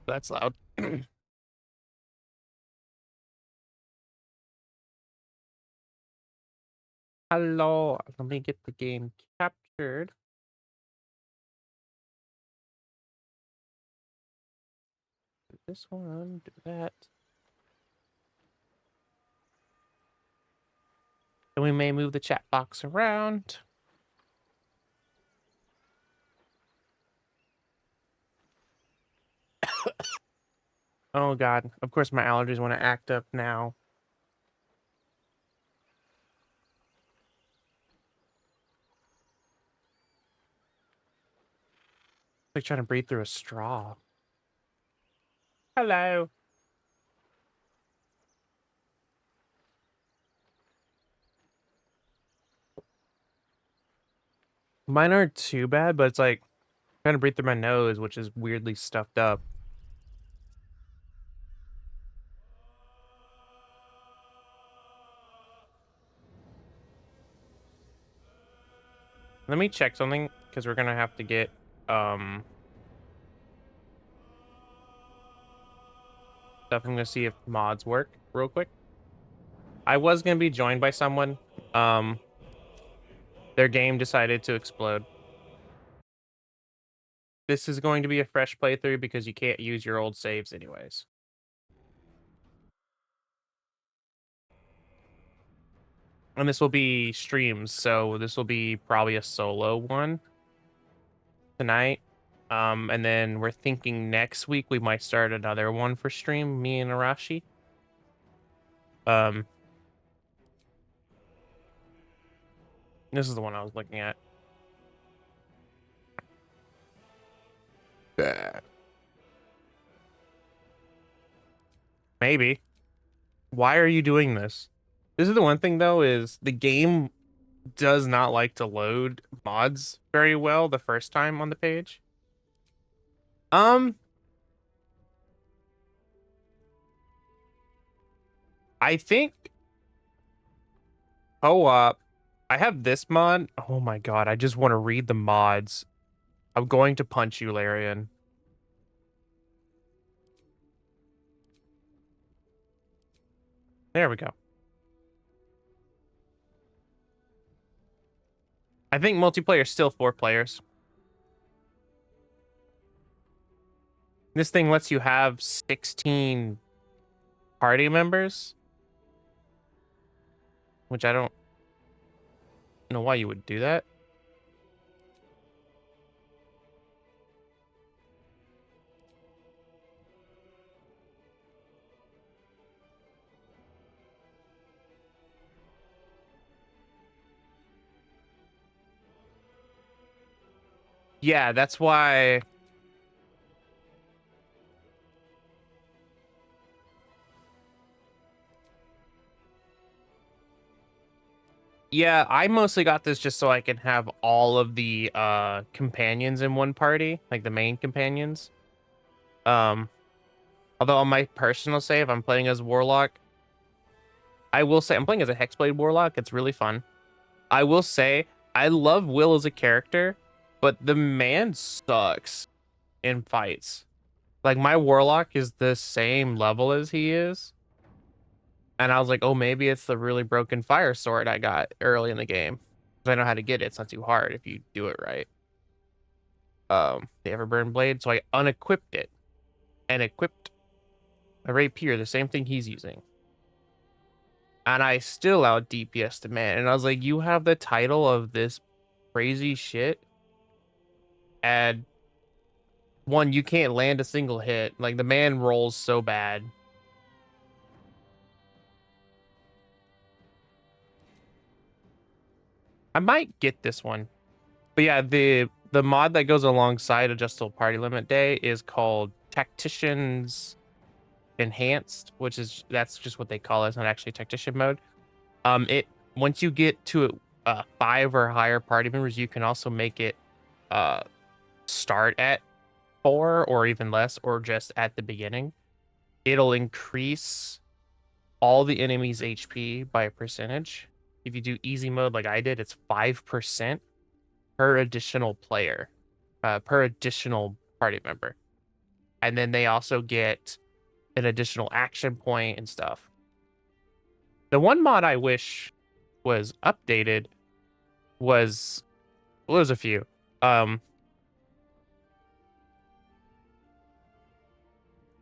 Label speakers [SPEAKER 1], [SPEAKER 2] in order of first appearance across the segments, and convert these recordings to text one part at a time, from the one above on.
[SPEAKER 1] That's loud. Hello. Let me get the game captured. Do this one, do that. And we may move the chat box around. Oh god. Of course my allergies want to act up now. Like trying to breathe through a straw. Hello. Mine aren't too bad, but it's like trying to breathe through my nose, which is weirdly stuffed up. Let me check something, because we're gonna have to get stuff. I'm gonna see if mods work real quick. I was gonna be joined by someone. Their game decided to explode. This is going to be a fresh playthrough because you can't use your old saves anyways. And this will be streams, so this will be probably a solo one tonight. And then we're thinking next week we might start another one for stream, me and Arashi. This is the one I was looking at. Maybe. Why are you doing this? This is the one thing though, is the game does not like to load mods very well the first time on the page. I think co-op. I have this mod. Oh my god, I just want to read the mods. I'm going to punch you, Larian. There we go. I think multiplayer is still 4 players. This thing lets you have 16 party members, which I don't know why you would do that. Yeah, that's why. Yeah, I mostly got this just so I can have all of the companions in one party, like the main companions. Although on my personal save, I'm playing as Warlock. I will say I'm playing as a Hexblade Warlock. It's really fun. I will say I love Will as a character, but the man sucks in fights. Like my Warlock is the same level as he is. And I was like, oh, maybe it's the really broken fire sword I got early in the game. Because I know how to get it. It's not too hard if you do it right. The Everburn Blade. So I unequipped it and equipped a rapier, the same thing he's using. And I still out DPS the man. And I was like, you have the title of this crazy shit. And one, you can't land a single hit. Like the man rolls so bad. I might get this one. But yeah, the mod that goes alongside Adjustable Party Limit Day is called Tacticians Enhanced, which is that's just what they call it. It's not actually tactician mode. It once you get to 5 or higher party members, you can also make it start at 4 or even less, or just at the beginning. It'll increase all the enemies' HP by a percentage. If you do easy mode like I did, it's 5% per additional player, per additional party member. And then they also get an additional action point and stuff. The one mod I wish was updated was, well, there's a few. I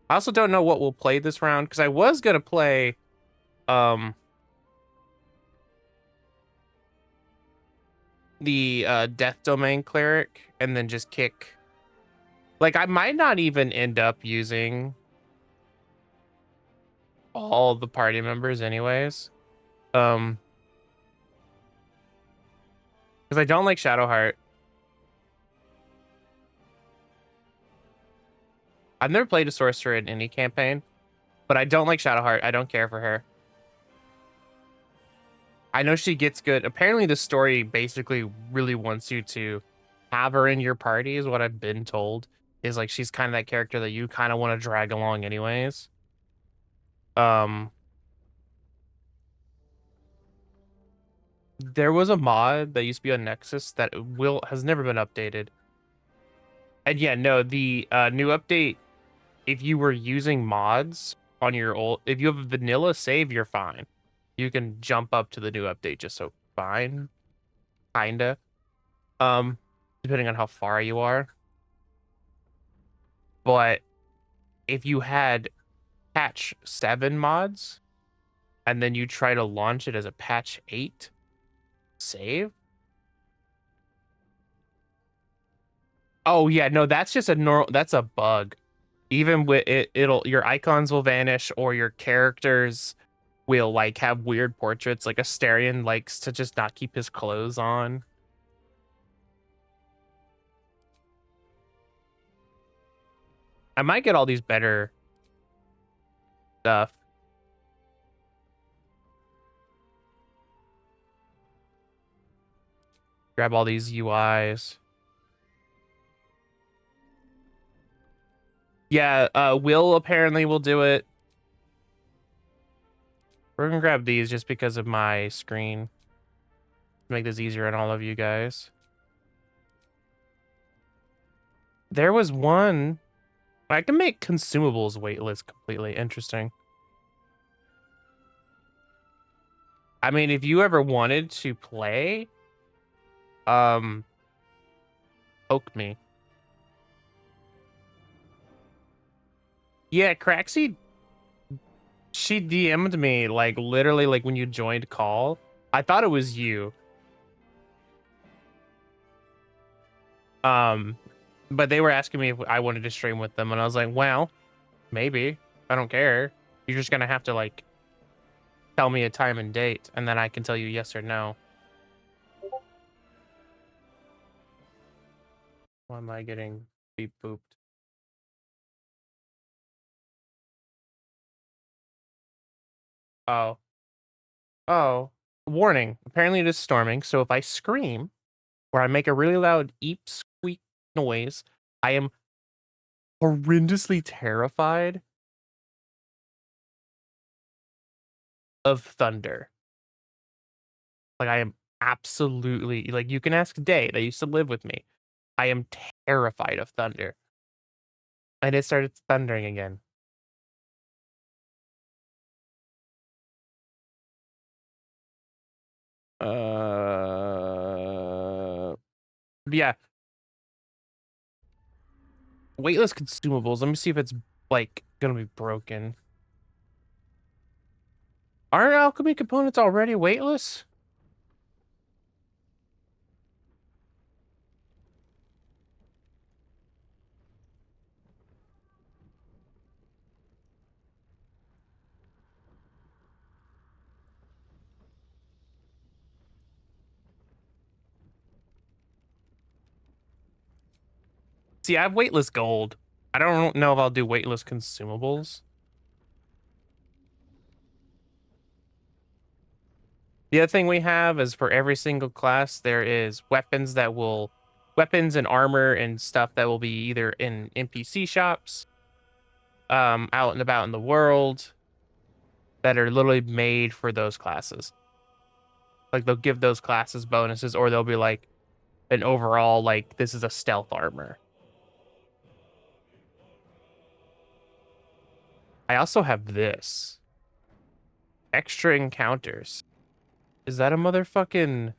[SPEAKER 1] also don't know what we'll play this round, because I was gonna play the Death Domain Cleric and then just kick. Like, I might not even end up using all the party members anyways. Because I don't like Shadowheart. I've never played a sorcerer in any campaign, but I don't like Shadowheart. I don't care for her. I know she gets good. Apparently, the story basically really wants you to have her in your party, is what I've been told. Is like she's kind of that character that you kind of want to drag along anyways. There was a mod that used to be on Nexus that has never been updated. And yeah, no, the new update, if you were using mods on your old, if you have a vanilla save, you're fine. You can jump up to the new update just so fine. Kinda. Depending on how far you are. But if you had patch 7 mods and then you try to launch it as a patch 8 save. Oh yeah, no, that's just a normal, that's a bug. Even with it, your icons will vanish, or your characters will like have weird portraits. Like Asterion likes to just not keep his clothes on. I might get all these better stuff. Grab all these UIs. Yeah, Will apparently will do it. We're gonna grab these just because of my screen. Make this easier on all of you guys. There was one. I can make consumables waitlist completely. Interesting. I mean, if you ever wanted to play, poke me. Yeah, Craxy, she DM'd me like literally like when you joined call. I thought it was you. But they were asking me if I wanted to stream with them, and I was like, well, maybe. I don't care. You're just gonna have to like tell me a time and date, and then I can tell you yes or no. Why am I getting beep booped? Oh. Oh. Warning. Apparently it is storming, so if I scream or I make a really loud eep squeak noise, I am horrendously terrified of thunder. Like, I am absolutely, like, you can ask Day, they used to live with me. I am terrified of thunder. And it started thundering again. Yeah. Weightless consumables. Let me see if it's, like, gonna be broken. Aren't alchemy components already weightless? See, I have weightless gold. I don't know if I'll do weightless consumables. The other thing we have is for every single class, there is weapons and armor and stuff that will be either in NPC shops, out and about in the world, that are literally made for those classes. Like, they'll give those classes bonuses, or they'll be like an overall, like, this is a stealth armor. I also have this. Extra encounters. Is that a motherfucking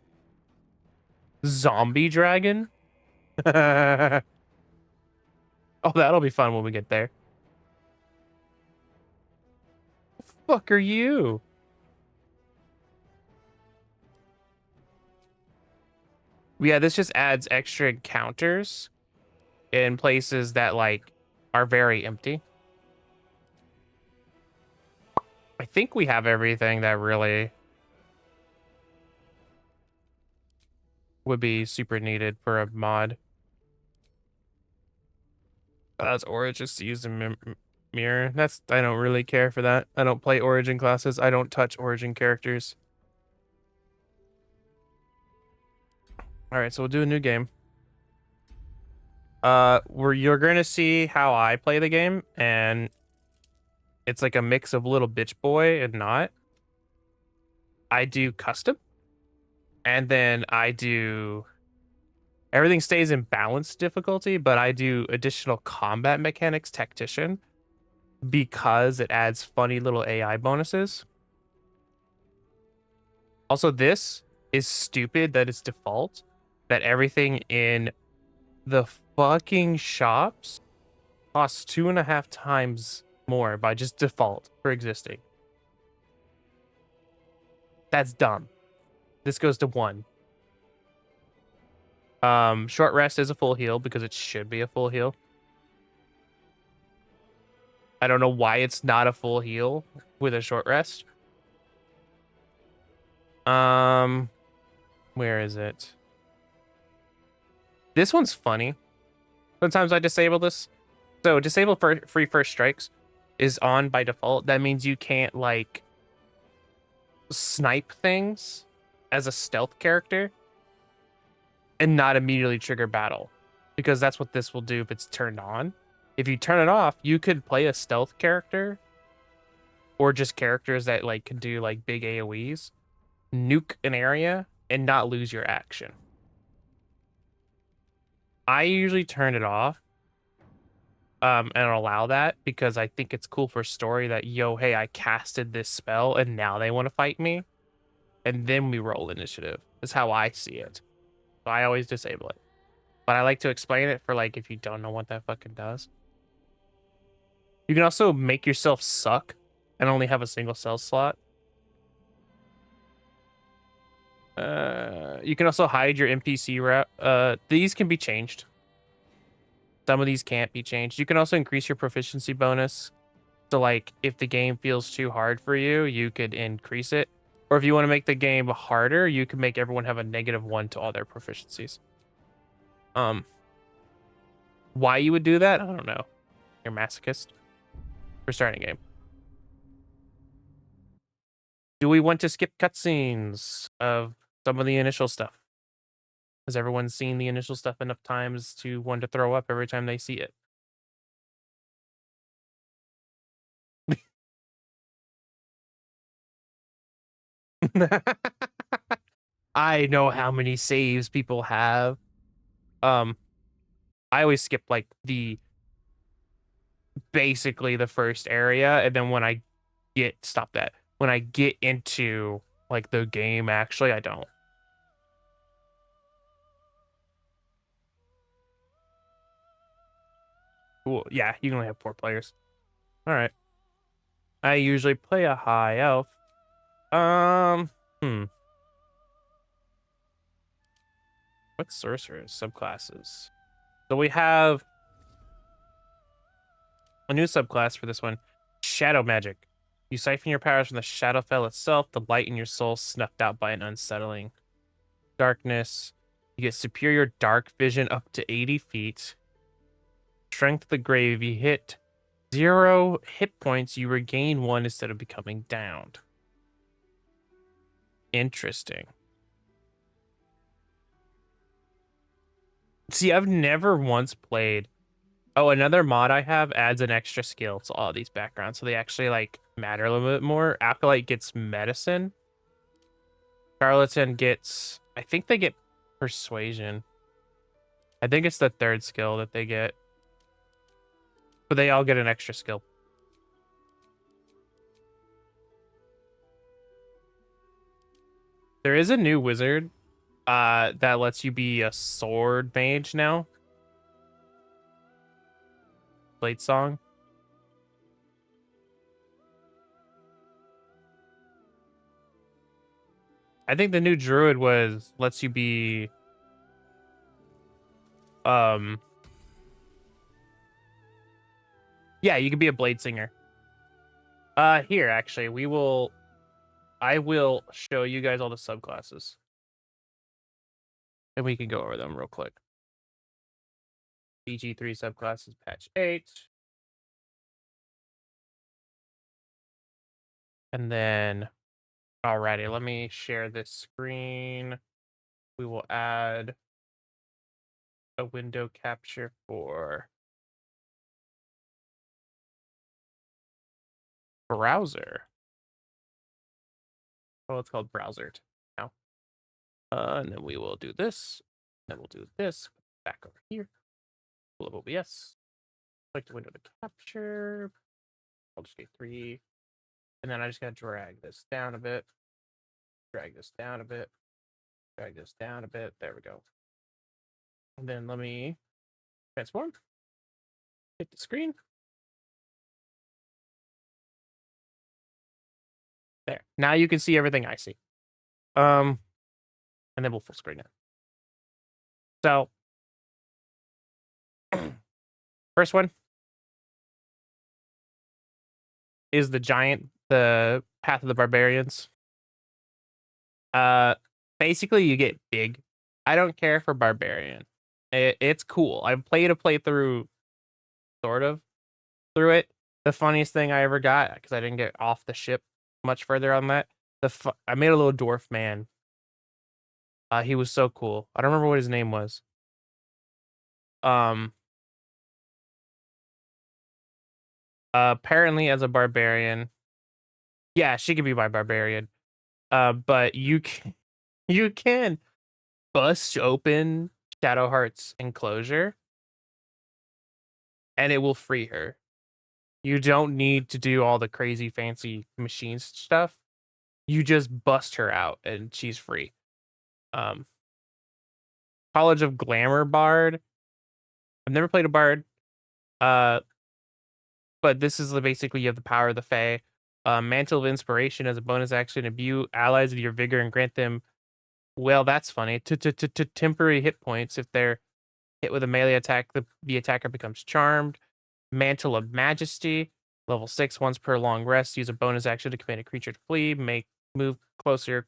[SPEAKER 1] zombie dragon? Oh, that'll be fun when we get there. The fuck are you? Yeah, this just adds extra encounters in places that like are very empty. I think we have everything that really would be super needed for a mod. That's Origin just to use the mirror. I don't really care for that. I don't play Origin classes. I don't touch Origin characters. All right, so we'll do a new game. Where you're gonna see how I play the game, and it's like a mix of little bitch boy and not. I do custom, and then I do everything stays in balanced difficulty, but I do additional combat mechanics tactician because it adds funny little AI bonuses. Also, this is stupid that it's default, that everything in the fucking shops costs 2.5 times more by just default for existing. That's dumb. This goes to 1. Short rest is a full heal because it should be a full heal. I don't know why it's not a full heal with a short rest. Where is it? This one's funny. Sometimes I disable this. So disable for free first strikes is on by default. That means you can't like snipe things as a stealth character and not immediately trigger battle, because that's what this will do if it's turned on. If you turn it off, you could play a stealth character or just characters that like can do like big AoEs, nuke an area and not lose your action. I usually turn it off and allow that because I think it's cool for story that, yo, hey, I casted this spell and now they want to fight me. And then we roll initiative. That's how I see it. So I always disable it. But I like to explain it for like if you don't know what that fucking does. You can also make yourself suck and only have a single cell slot. You can also hide your NPC route. These can be changed. Some of these can't be changed. You can also increase your proficiency bonus. So like if the game feels too hard for you, you could increase it. Or if you want to make the game harder, you can make everyone have a -1 to all their proficiencies. Why you would do that? I don't know. You're a masochist. We're starting a game. Do we want to skip cutscenes of some of the initial stuff? Has everyone seen the initial stuff enough times to want to throw up every time they see it? I know how many saves people have. I always skip like basically the first area, and then when I stop that. When I get into like the game, actually, I don't. Cool. Yeah, you can only have 4 players. All right. I usually play a high elf. What sorcerers subclasses? So we have a new subclass for this one, Shadow Magic. You siphon your powers from the Shadowfell itself, the light in your soul snuffed out by an unsettling darkness. You get superior dark vision up to 80 feet. Strength of the grave. You hit 0 hit points, you regain 1 instead of becoming downed. Interesting. See, I've never once played. Oh, another mod I have adds an extra skill to all these backgrounds, so they actually like matter a little bit more. Acolyte gets medicine. Charlatan gets, I think they get persuasion. I think it's the 3rd skill that they get. But they all get an extra skill. There is a new wizard that lets you be a sword mage now. Blade Song. I think the new druid lets you be yeah, you can be a blade singer. Here actually, I will show you guys all the subclasses. And we can go over them real quick. BG3 subclasses patch 8. And then alrighty, let me share this screen. We will add a window capture for browser. Oh, it's called browser now. And then we will do this. Then we'll do this. Back over here. Pull up OBS. Click the window to capture. I'll just get 3. And then I just gotta drag this down a bit. Drag this down a bit. Drag this down a bit. There we go. And then let me transform. Hit the screen. There. Now you can see everything I see. And then we'll full screen it. So, first one is the Path of the Barbarians. Basically you get big. I don't care for Barbarian. It's cool. I played a playthrough sort of through it. The funniest thing I ever got, because I didn't get off the ship much further on that, I made a little dwarf man. He was so cool. I don't remember what his name was. Apparently as a barbarian. Yeah, she could be my barbarian. But you can bust open Shadowheart's enclosure and it will free her. You don't need to do all the crazy fancy machines stuff. You just bust her out and she's free. College of Glamour Bard. I've never played a bard. But this is basically you have the power of the Fae. Mantle of Inspiration as a bonus action. Imbue allies with your vigor and grant them, well, that's funny, to temporary hit points. If they're hit with a melee attack, the attacker becomes charmed. Mantle of Majesty. Level 6, once per long rest. Use a bonus action to command a creature to flee. Move closer.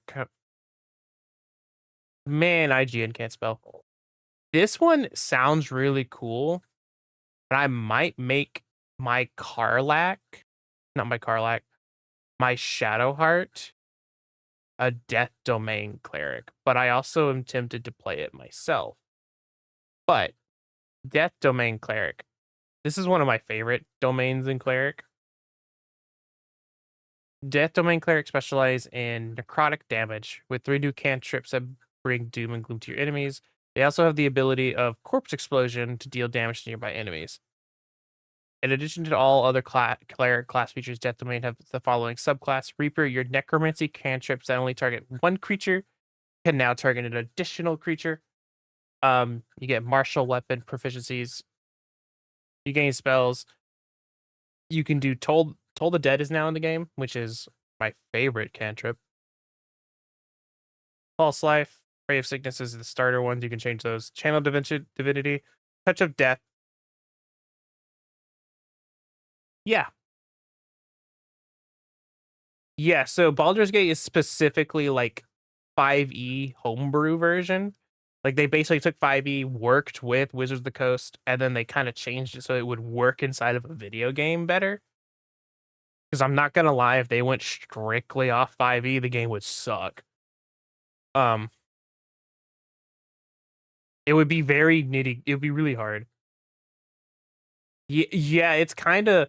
[SPEAKER 1] Man, IGN can't spell. This one sounds really cool. But I might make my Karlach, not my Karlach, my Shadowheart a Death Domain cleric. But I also am tempted to play it myself. But Death Domain cleric, this is one of my favorite domains in cleric. Death Domain cleric specialize in necrotic damage with 3 new cantrips that bring doom and gloom to your enemies. They also have the ability of Corpse Explosion to deal damage to nearby enemies. In addition to all other cleric class features, Death Domain have the following subclass. Reaper, your necromancy cantrips that only target one creature can now target an additional creature. You get martial weapon proficiencies. You gain spells. You can do Toll the Dead is now in the game, which is my favorite cantrip. False Life, Ray of Sickness is the starter ones. You can change those. Channel Divinity, Touch of Death. Yeah. Yeah, so Baldur's Gate is specifically like 5e homebrew version. Like they basically took 5e, worked with Wizards of the Coast, and then they kind of changed it so it would work inside of a video game better. Because I'm not gonna lie, if they went strictly off 5e, the game would suck. It would be very nitty. It would be really hard. Yeah, it's kind of.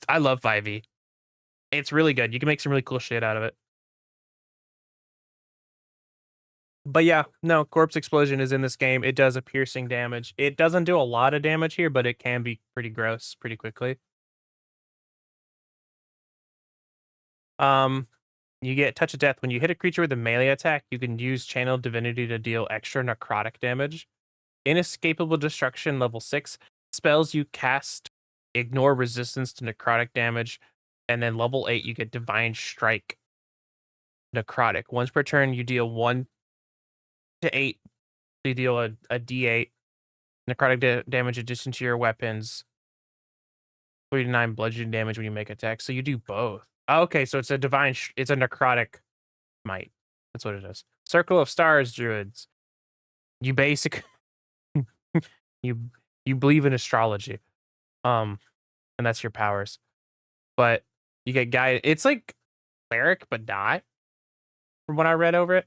[SPEAKER 1] I love 5e. It's really good. You can make some really cool shit out of it. But yeah, no, Corpse Explosion is in this game. It does a piercing damage. It doesn't do a lot of damage here, but it can be pretty gross pretty quickly. Um, you get Touch of Death. When you hit a creature with a melee attack, you can use Channel Divinity to deal extra necrotic damage. Inescapable Destruction, level 6. Spells you cast ignore resistance to necrotic damage. And then level 8, you get Divine Strike necrotic. Once per turn, you deal 1 to 8. You deal a d8 necrotic damage addition to your weapons. 3 to 9 bludgeoning damage when you make attacks. So you do both. Oh, okay, so it's a it's a necrotic might. That's what it is. Circle of Stars druids. You basic you you believe in astrology. And that's your powers. But you get guide. It's like cleric, but not from what I read over it.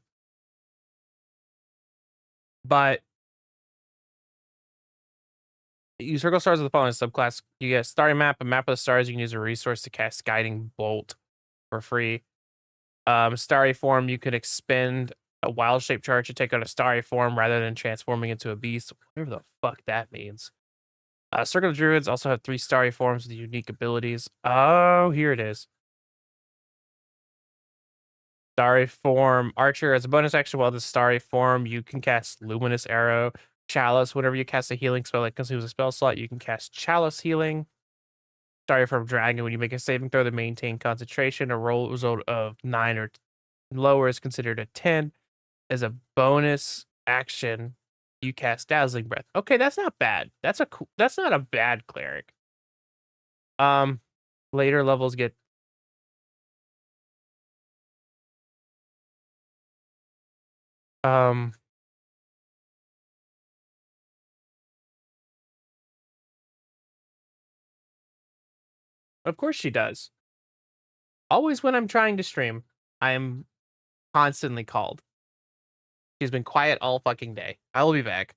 [SPEAKER 1] But you circle stars with the following subclass. You get a starting map, a map of the stars. You can use a resource to cast Guiding Bolt for free. Starry form, you could expend a wild shape charge to take on a starry form rather than transforming into a beast. Whatever the fuck that means. Circle of Druids also have 3 starry forms with unique abilities. Oh, here it is. Starry form Archer as a bonus action while the starry form, you can cast Luminous Arrow. Chalice, whenever you cast a healing spell that consumes a spell slot, you can cast Chalice Healing. Starry form Dragon, when you make a saving throw to maintain concentration, a roll result of 9 or lower is considered a 10. As a bonus action, you cast Dazzling Breath. Okay, that's not bad. That's not a bad cleric. Later levels get um of course she does. Always when I'm trying to stream, I am constantly called. She's been quiet all fucking day. I will be back.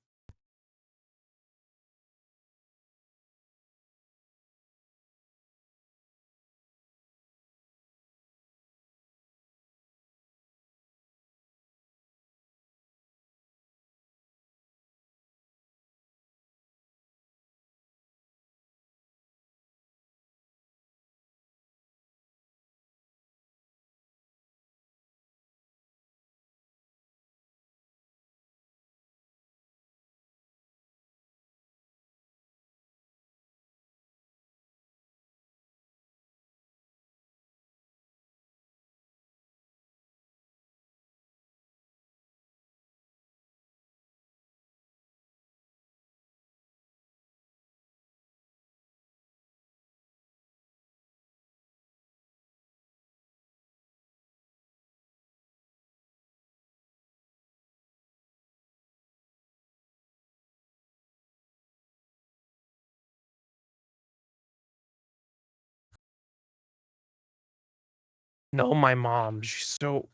[SPEAKER 1] No, my mom. She's so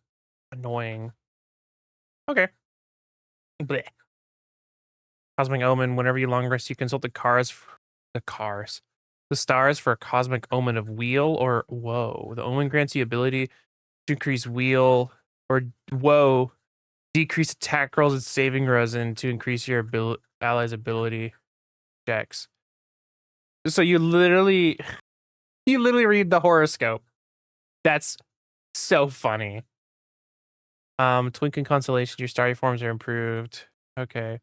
[SPEAKER 1] annoying. Okay. Blech. Cosmic Omen. Whenever you long rest, you consult the stars for a cosmic omen of wheel or woe. The omen grants you ability to increase wheel or woe, decrease attack rolls and saving throws, and to increase your allies' ability checks. So you literally read the horoscope. That's so funny. Twinkling constellation, your starry forms are improved. Okay.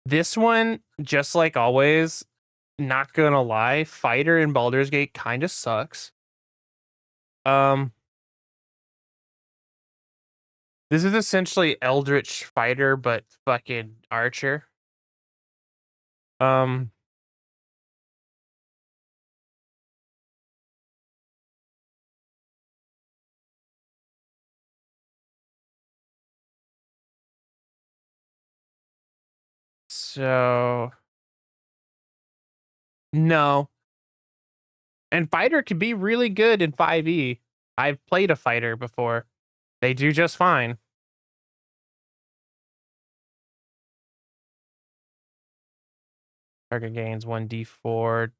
[SPEAKER 1] This one, just like always, not gonna lie, fighter in Baldur's Gate kind of sucks. Um, this is essentially Eldritch Fighter, but fucking Archer. Um, so no. And fighter can be really good in 5e. I've played a fighter before. They do just fine. Target gains 1d4.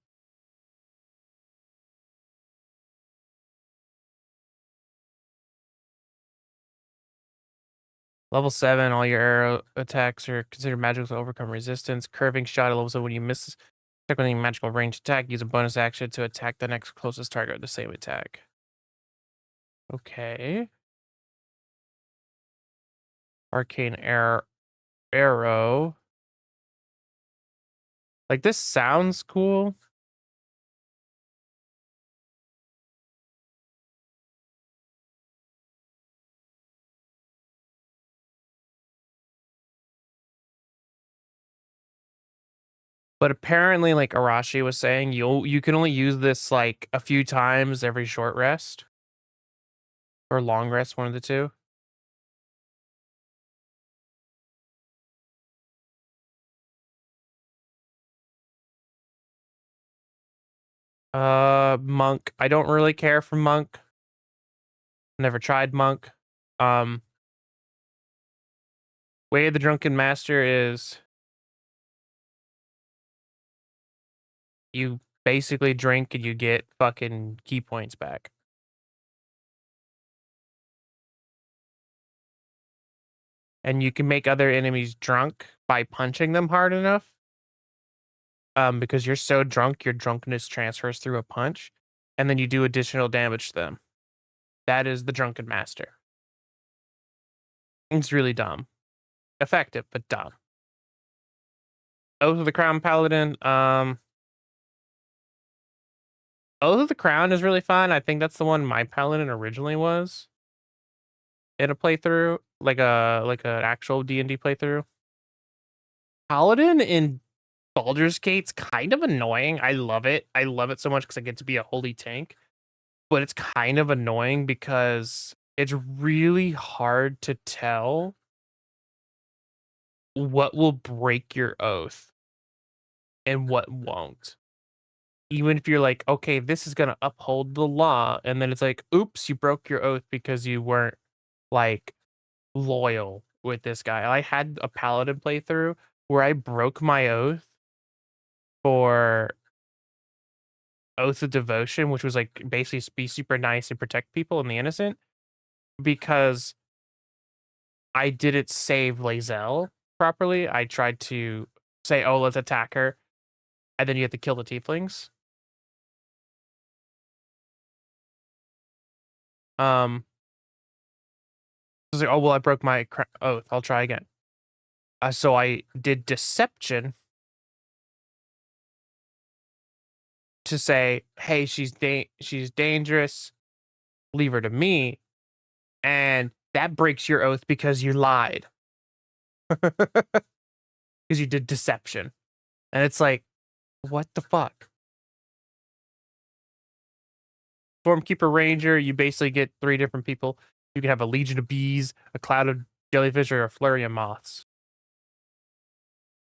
[SPEAKER 1] Level 7, all your arrow attacks are considered magical to overcome resistance. Curving shot at level 7 when you miss check with any magical range attack, use a bonus action to attack the next closest target with the same attack. Okay. Arcane arrow. Like, this sounds cool. But apparently, like Arashi was saying, you can only use this like a few times every short rest or long rest, one of the two. Monk. I don't really care for monk. Never tried monk. Um, Way of the Drunken Master is you basically drink and you get fucking key points back. And you can make other enemies drunk by punching them hard enough. Because you're so drunk, your drunkenness transfers through a punch, and then you do additional damage to them. That is the Drunken Master. It's really dumb. Effective, but dumb. Oath of the Crown Paladin. Oath of the Crown is really fun. I think that's the one my paladin originally was in a playthrough, like an actual D&D playthrough. Paladin in Baldur's Gate's kind of annoying. I love it. I love it so much because I get to be a holy tank. But it's kind of annoying because it's really hard to tell what will break your oath and what won't. Even if you're like, okay, this is gonna uphold the law, and then it's like, oops, you broke your oath because you weren't like loyal with this guy. I had a paladin playthrough where I broke my oath for oath of devotion, which was like basically be super nice and protect people and the innocent, because I didn't save Lae'zel properly. I tried to say, oh, let's attack her, and then you have to kill the tieflings. I was like, oh well, I broke my oath. I'll try again. So I did deception to say, hey, she's dangerous. Leave her to me, and that breaks your oath because you lied because you did deception, and it's like, what the fuck? Stormkeeper Ranger, you basically get three different people. You can have a legion of bees, a cloud of jellyfish, or a flurry of moths.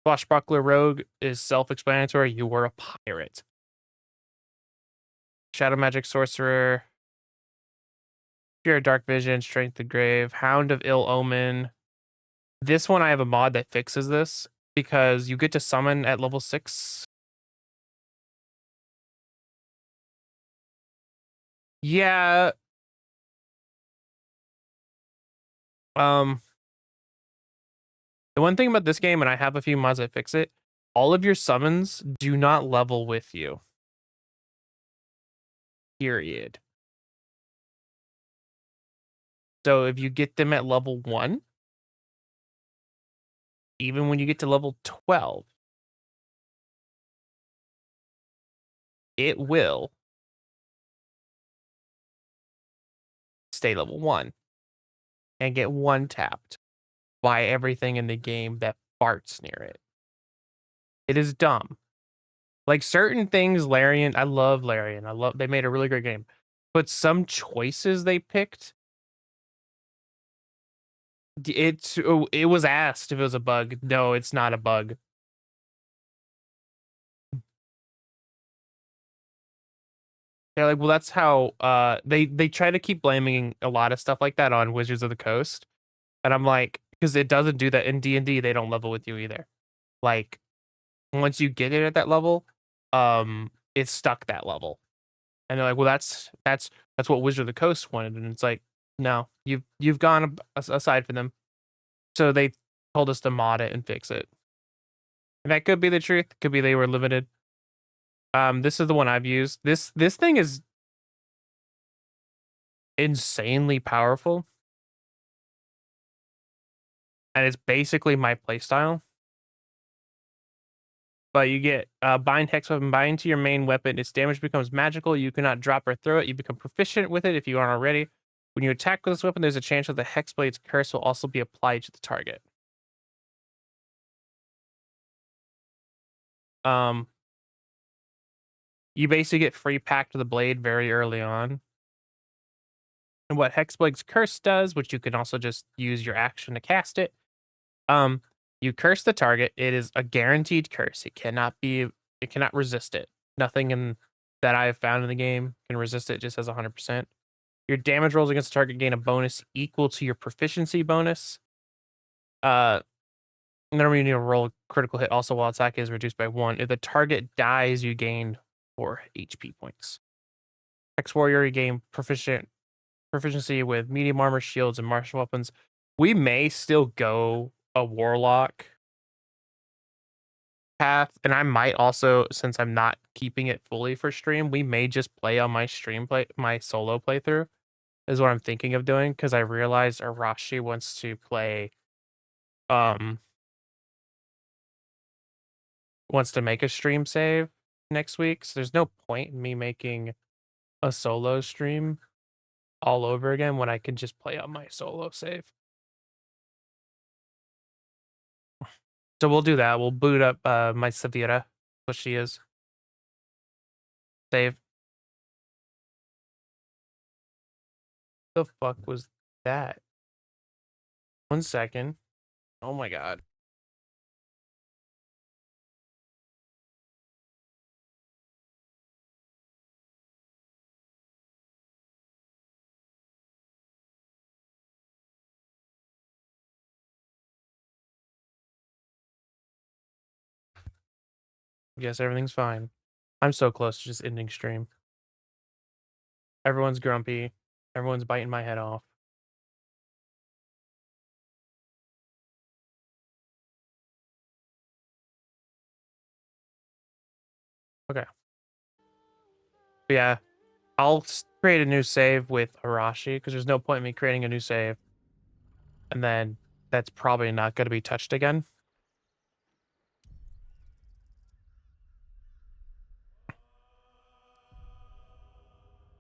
[SPEAKER 1] Swashbuckler Rogue is self-explanatory. You were a pirate. Shadow Magic Sorcerer, Pure Dark Vision, Strength of Grave, Hound of Ill Omen. This one I have a mod that fixes this because you get to summon at level 6. Yeah. Um the one thing about this game, and I have a few mods that fix it, all of your summons do not level with you. Period. So if you get them at level 1, even when you get to level 12, it will stay level 1 and get one tapped by everything in the game that farts near it. It is dumb. Like certain things, Larian, I love Larian. They made a really great game. But some choices they picked, it was asked if it was a bug. No, it's not a bug. They're like, well, that's how they try to keep blaming a lot of stuff like that on Wizards of the Coast. And I'm like, because it doesn't do that in D&D, they don't level with you either. Like once you get it at that level, it's stuck that level. And they're like, well, that's what Wizard of the Coast wanted. And it's like, no, you've gone aside from them. So they told us to mod it and fix it. And that could be the truth. Could be they were limited. This is the one I've used. This thing is insanely powerful, and it's basically my playstyle. But you get bind hex weapon, bind to your main weapon. Its damage becomes magical. You cannot drop or throw it. You become proficient with it if you aren't already. When you attack with this weapon, there's a chance that the Hexblade's curse will also be applied to the target. Um, you basically get free pack to the blade very early on. And what Hexblade's curse does, which you can also just use your action to cast it, um, you curse the target. It is a guaranteed curse. It cannot resist it. Nothing in that I have found in the game can resist it. It just has 100%. Your damage rolls against the target gain a bonus equal to your proficiency bonus. Whenever you need to roll a critical hit, also while attack is reduced by 1. If the target dies, you gain 4 HP points. Hex Warrior, you gain proficiency with medium armor, shields, and martial weapons. We may still go a Warlock path, and I might also, since I'm not keeping it fully for stream, we may just play on my solo playthrough is what I'm thinking of doing, because I realized Arashi wants to play um wants to make a stream save next week, so there's no point in me making a solo stream all over again when I can just play on my solo save. So we'll do that. We'll boot up my Severa, what she is. Save. The fuck was that? 1 second. Oh my god. Yes, everything's fine. I'm so close to just ending stream. Everyone's grumpy. Everyone's biting my head off. Okay. But yeah, I'll create a new save with Arashi because there's no point in me creating a new save. And then that's probably not going to be touched again.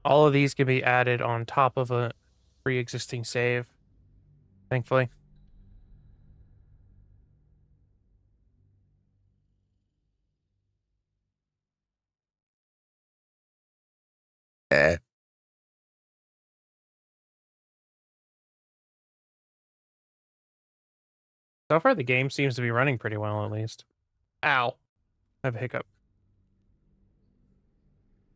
[SPEAKER 1] All of these can be added on top of a pre-existing save, thankfully.
[SPEAKER 2] Eh.
[SPEAKER 1] So far, the game seems to be running pretty well, at least. Ow. I have a hiccup.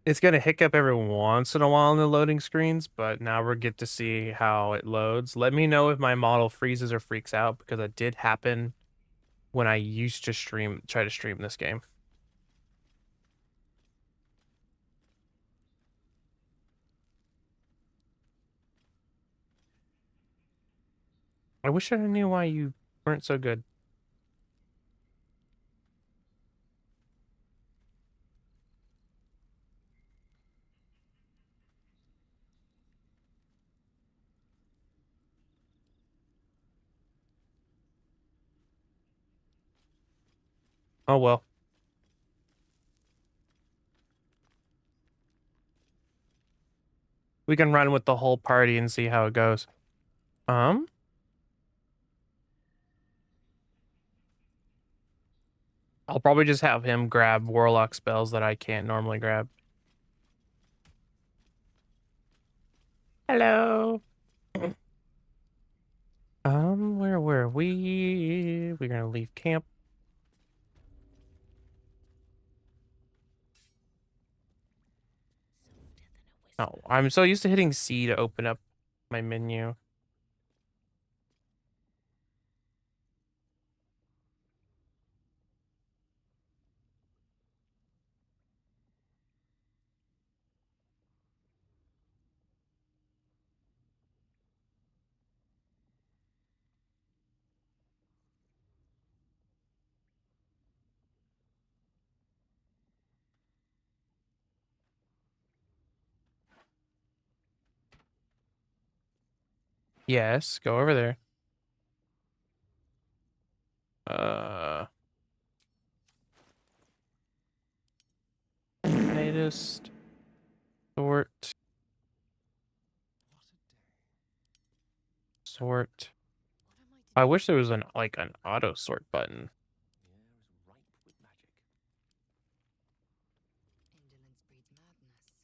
[SPEAKER 1] It's going to hiccup every once in a while in the loading screens, but now we'll get to see how it loads. Let me know if my model freezes or freaks out, because it did happen when I used to try to stream this game. I wish I knew why you weren't so good. Oh well. We can run with the whole party and see how it goes. Um, I'll probably just have him grab Warlock spells that I can't normally grab. Hello. Where were we? We're gonna leave camp. Oh, I'm so used to hitting C to open up my menu. Yes, go over there. Latest sort. Sort. I wish there was an auto sort button.
[SPEAKER 3] Indolence breeds madness.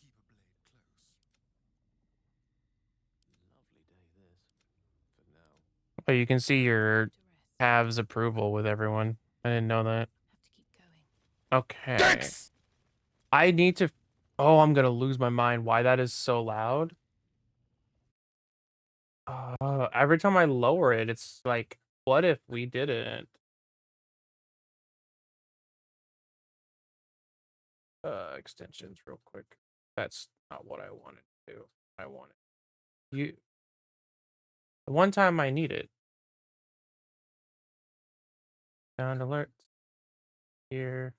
[SPEAKER 4] Keep a blade close. Lovely day this. For now.
[SPEAKER 1] Oh, you can see your
[SPEAKER 3] To rest.
[SPEAKER 1] Hav's approval with everyone. I didn't know that.
[SPEAKER 3] Have to keep going.
[SPEAKER 1] Okay.
[SPEAKER 2] Thanks!
[SPEAKER 1] I need to. Oh, I'm gonna lose my mind. Why that is so loud? Every time I lower it, it's like, what if we didn't? Extensions real quick. That's not what I wanted to do. I wanted you. The one time I need it. Sound alert. Here.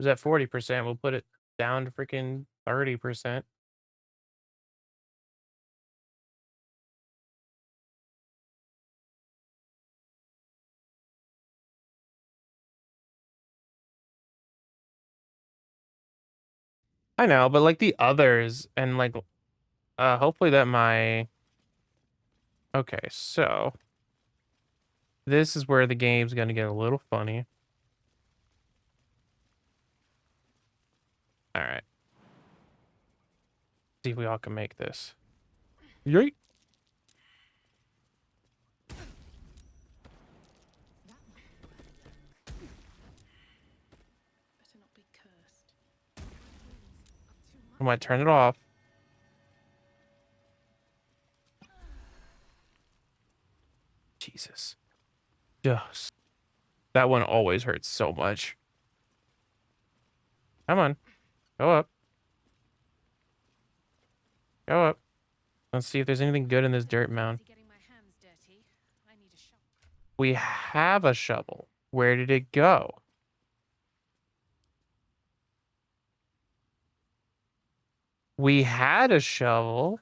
[SPEAKER 1] Is at 40%. We'll put it down to freaking 30%. I know, but like the others and like hopefully that my okay, so this is where the game's gonna get a little funny. All right. See if we all can make this. Yeet.
[SPEAKER 3] Better not be cursed.
[SPEAKER 1] I might turn it off. Jesus. Just that one always hurts so much. Come on. Go up. Go up. Let's see if there's anything good in this dirt mound.
[SPEAKER 3] Getting my hands dirty. I need a shovel.
[SPEAKER 1] We have a shovel. Where did it go? We had a shovel.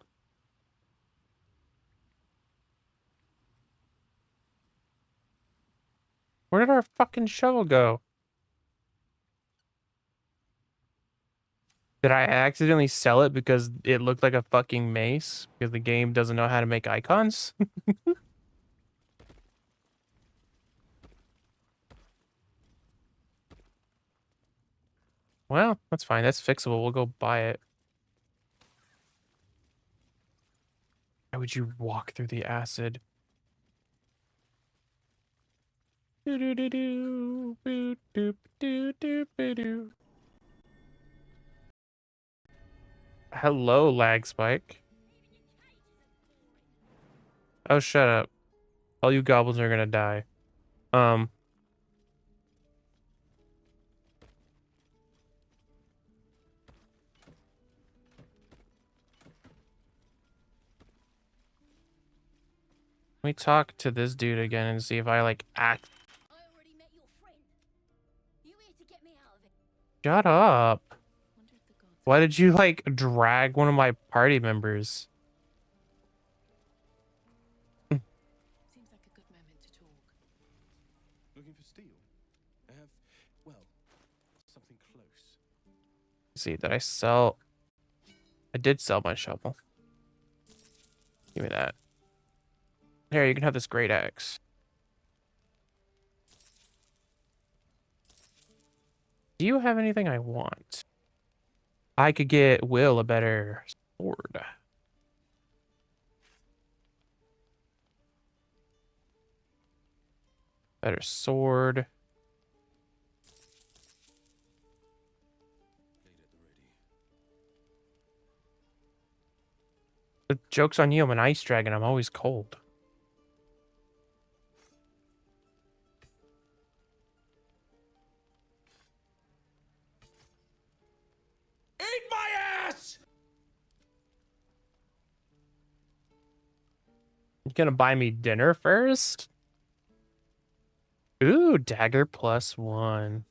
[SPEAKER 1] Where did our fucking shovel go? Did I accidentally sell it because it looked like a fucking mace? Because the game doesn't know how to make icons? Well, that's fine. That's fixable. We'll go buy it. Why would you walk through the acid? Doo-doo-doo-doo, boo-doop-doo-doop-doo-doo. Hello, lag spike. Oh, shut up. All you goblins are gonna die. Um, let me talk to this dude again and see if I like act.
[SPEAKER 5] I already met your friend. You here to get me out of it?
[SPEAKER 1] Shut up.
[SPEAKER 3] Wonder if the gods.
[SPEAKER 1] Why did you like drag one of my party members?
[SPEAKER 3] Seems like a good moment to talk.
[SPEAKER 4] Looking for steel? I have, well, something close.
[SPEAKER 1] See, did I sell? I did sell my shovel. Give me that. Here, you can have this great axe. Do you have anything I want? I could get Will a better sword. Better sword.
[SPEAKER 4] Blade at the ready.
[SPEAKER 1] The joke's on you. I'm an ice dragon. I'm always cold. gonna buy me dinner first? Ooh, dagger +1.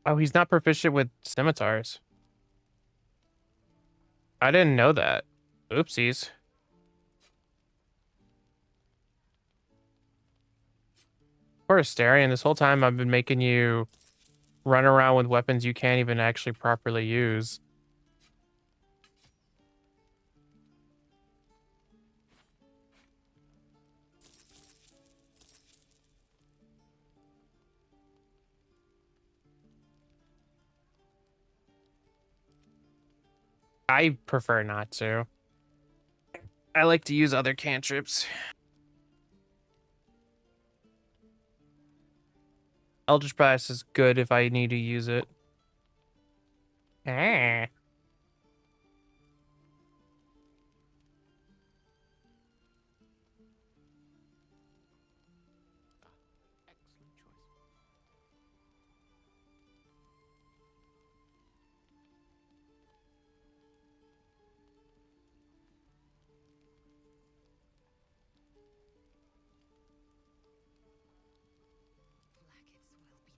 [SPEAKER 1] Oh, he's not proficient with scimitars. I didn't know that. Oopsies. Poor Astarion, this whole time I've been making you run around with weapons you can't even actually properly use. I prefer not to. I like to use other cantrips. Eldritch Blast is good if I need to use it. Ah.
[SPEAKER 4] Excellent choice.
[SPEAKER 5] Blackets will be done.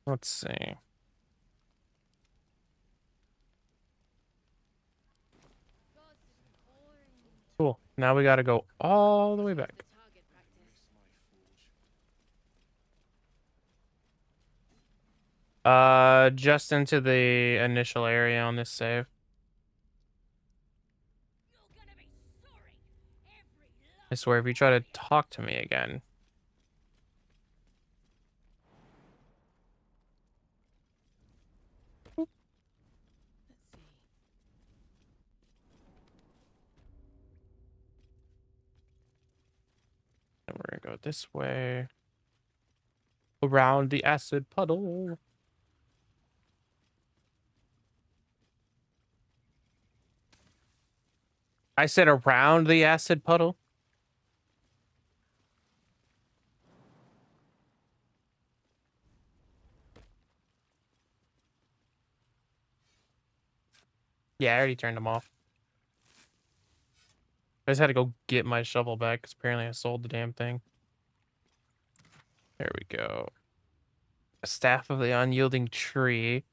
[SPEAKER 1] Let's see. Cool. Now we gotta go all the way back.
[SPEAKER 5] Target practice.
[SPEAKER 1] Just into the initial area on this save.
[SPEAKER 5] You're gonna be sorry. Every
[SPEAKER 1] I swear, if you try to talk to me again.
[SPEAKER 3] Let's see.
[SPEAKER 1] And we're gonna go this way. Around the acid puddle. I said around the acid puddle. Yeah, I already turned them off. I just had to go get my shovel back because apparently I sold the damn thing. There we go. A staff of the unyielding tree.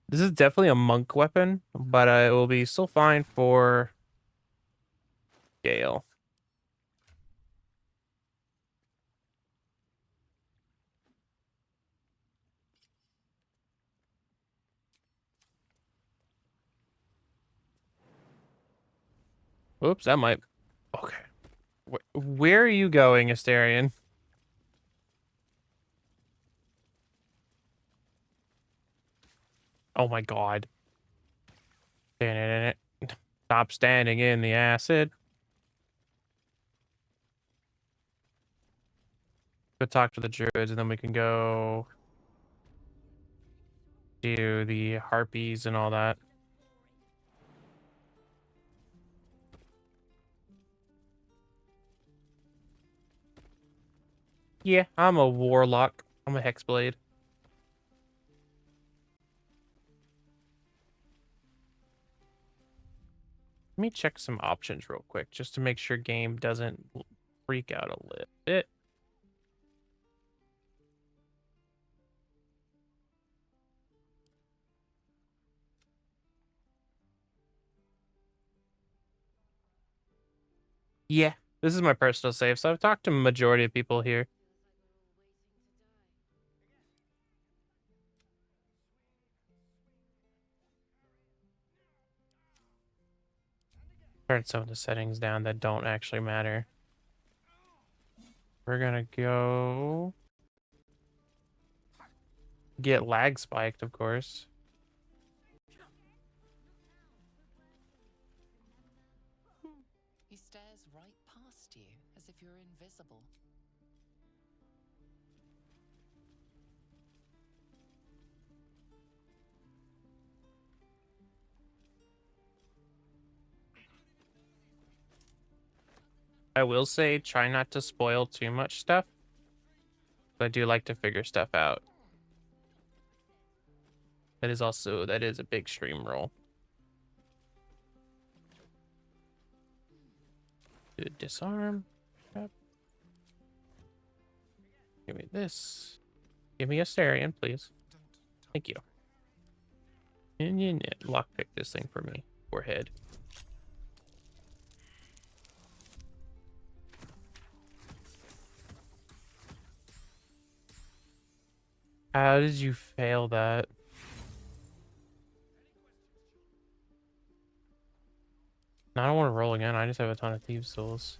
[SPEAKER 1] This is definitely a monk weapon, but it will be still fine for Gale. Oops, that might. Okay. Where are you going, Astarion? Oh my god. Stop standing in the acid. Go talk to the druids, and then we can go do the harpies and all that. Yeah, I'm a warlock. I'm a hexblade. Let me check some options real quick, just to make sure game doesn't freak out a little bit. Yeah, this is my personal save, so I've talked to a majority of people here. Turn some of the settings down that don't actually matter. We're gonna go get lag spiked, of course.
[SPEAKER 3] He stares right past you as if you're invisible.
[SPEAKER 1] I will say, try not to spoil too much stuff. But I do like to figure stuff out. That is a big stream roll. Do a disarm. Yep. Give me this. Give me a Starion, please. Thank you. And you lockpick this thing for me. Forehead. How did you fail that? I don't want to roll again. I just have a ton of thieves souls.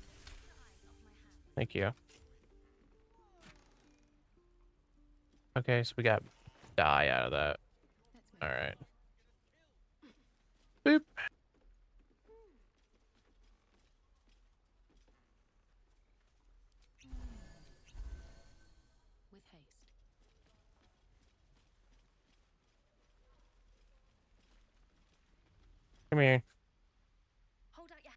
[SPEAKER 1] Thank you. Okay, so we got die out of that. All right. Boop.
[SPEAKER 3] With haste.
[SPEAKER 1] Come here.
[SPEAKER 5] Hold out your.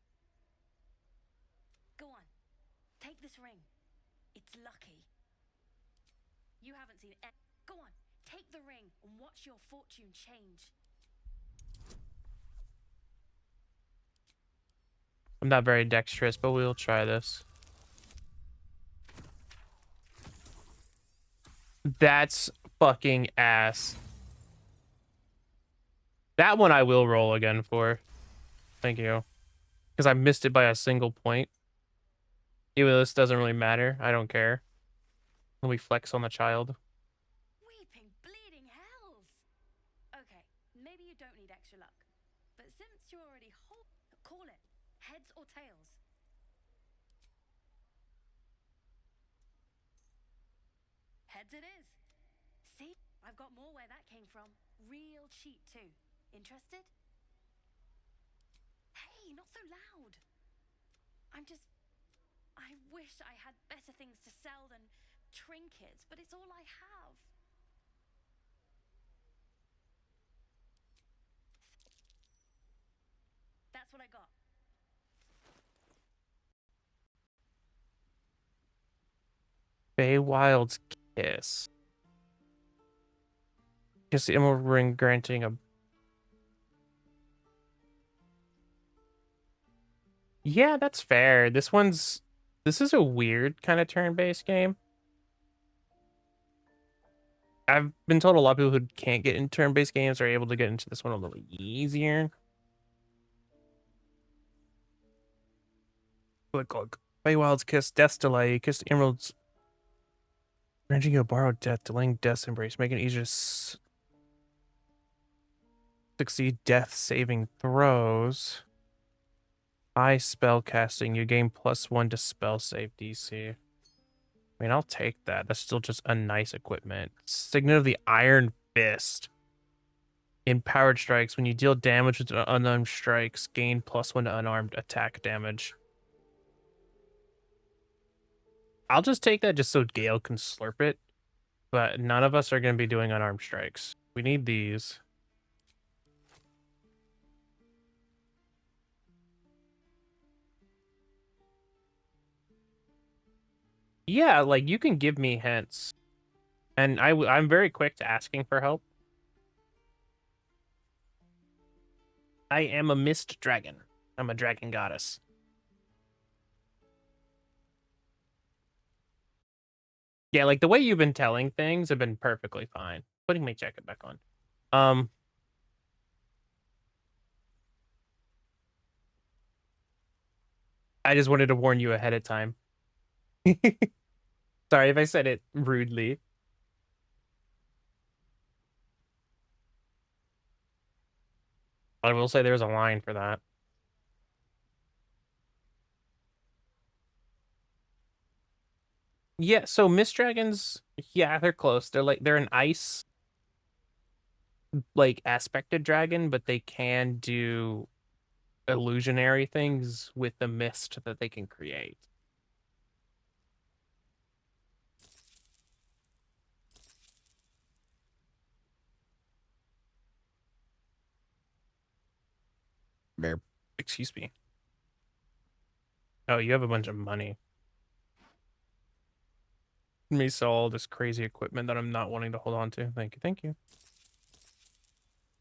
[SPEAKER 5] Go on. Take this ring. It's lucky. You haven't seen it. Go on. Take the ring and watch your fortune change.
[SPEAKER 1] I'm not very dexterous, but we'll try this. That's fucking ass. That one I will roll again for. Thank you. Because I missed it by a single point. Even though this doesn't really matter. I don't care. When we flex on the child.
[SPEAKER 5] Weeping, bleeding hells. Okay, maybe you don't need extra luck. But since you're already call it heads or tails. Heads it is. See? I've got more where that came from. Real cheat too. Interested? Hey, not so loud. I wish I had better things to sell than trinkets, but it's all I have. That's what I got.
[SPEAKER 1] Feywild's Kiss. Kiss the Emerald Ring granting a... Yeah, that's fair. This is a weird kind of turn-based game. I've been told a lot of people who can't get into turn-based games are able to get into this one a little easier. Look. Feywild's Kiss, Death's Delay, Kiss the Emerald's... Granting you a borrowed death, delaying Death's Embrace, making it easier to succeed death saving throws. High spell casting, you gain +1 to spell save DC. I mean, I'll take that. That's still just a nice equipment. Signet of the Iron Fist. In powered strikes, when you deal damage with unarmed strikes, gain +1 to unarmed attack damage. I'll just take that just so Gale can slurp it. But none of us are going to be doing unarmed strikes. We need these. Yeah, like, you can give me hints. And I'm very quick to asking for help. I am a mist dragon. I'm a dragon goddess. Yeah, like, the way you've been telling things have been perfectly fine. Putting my jacket back on. I just wanted to warn you ahead of time. Sorry if I said it rudely. I will say there's a line for that. Yeah, so mist dragons, yeah, they're close. They're an ice like aspected dragon, but they can do illusionary things with the mist that they can create.
[SPEAKER 2] Bear.
[SPEAKER 1] Excuse me. Oh, you have a bunch of money. Me sell all this crazy equipment that I'm not wanting to hold on to. Thank you, thank you.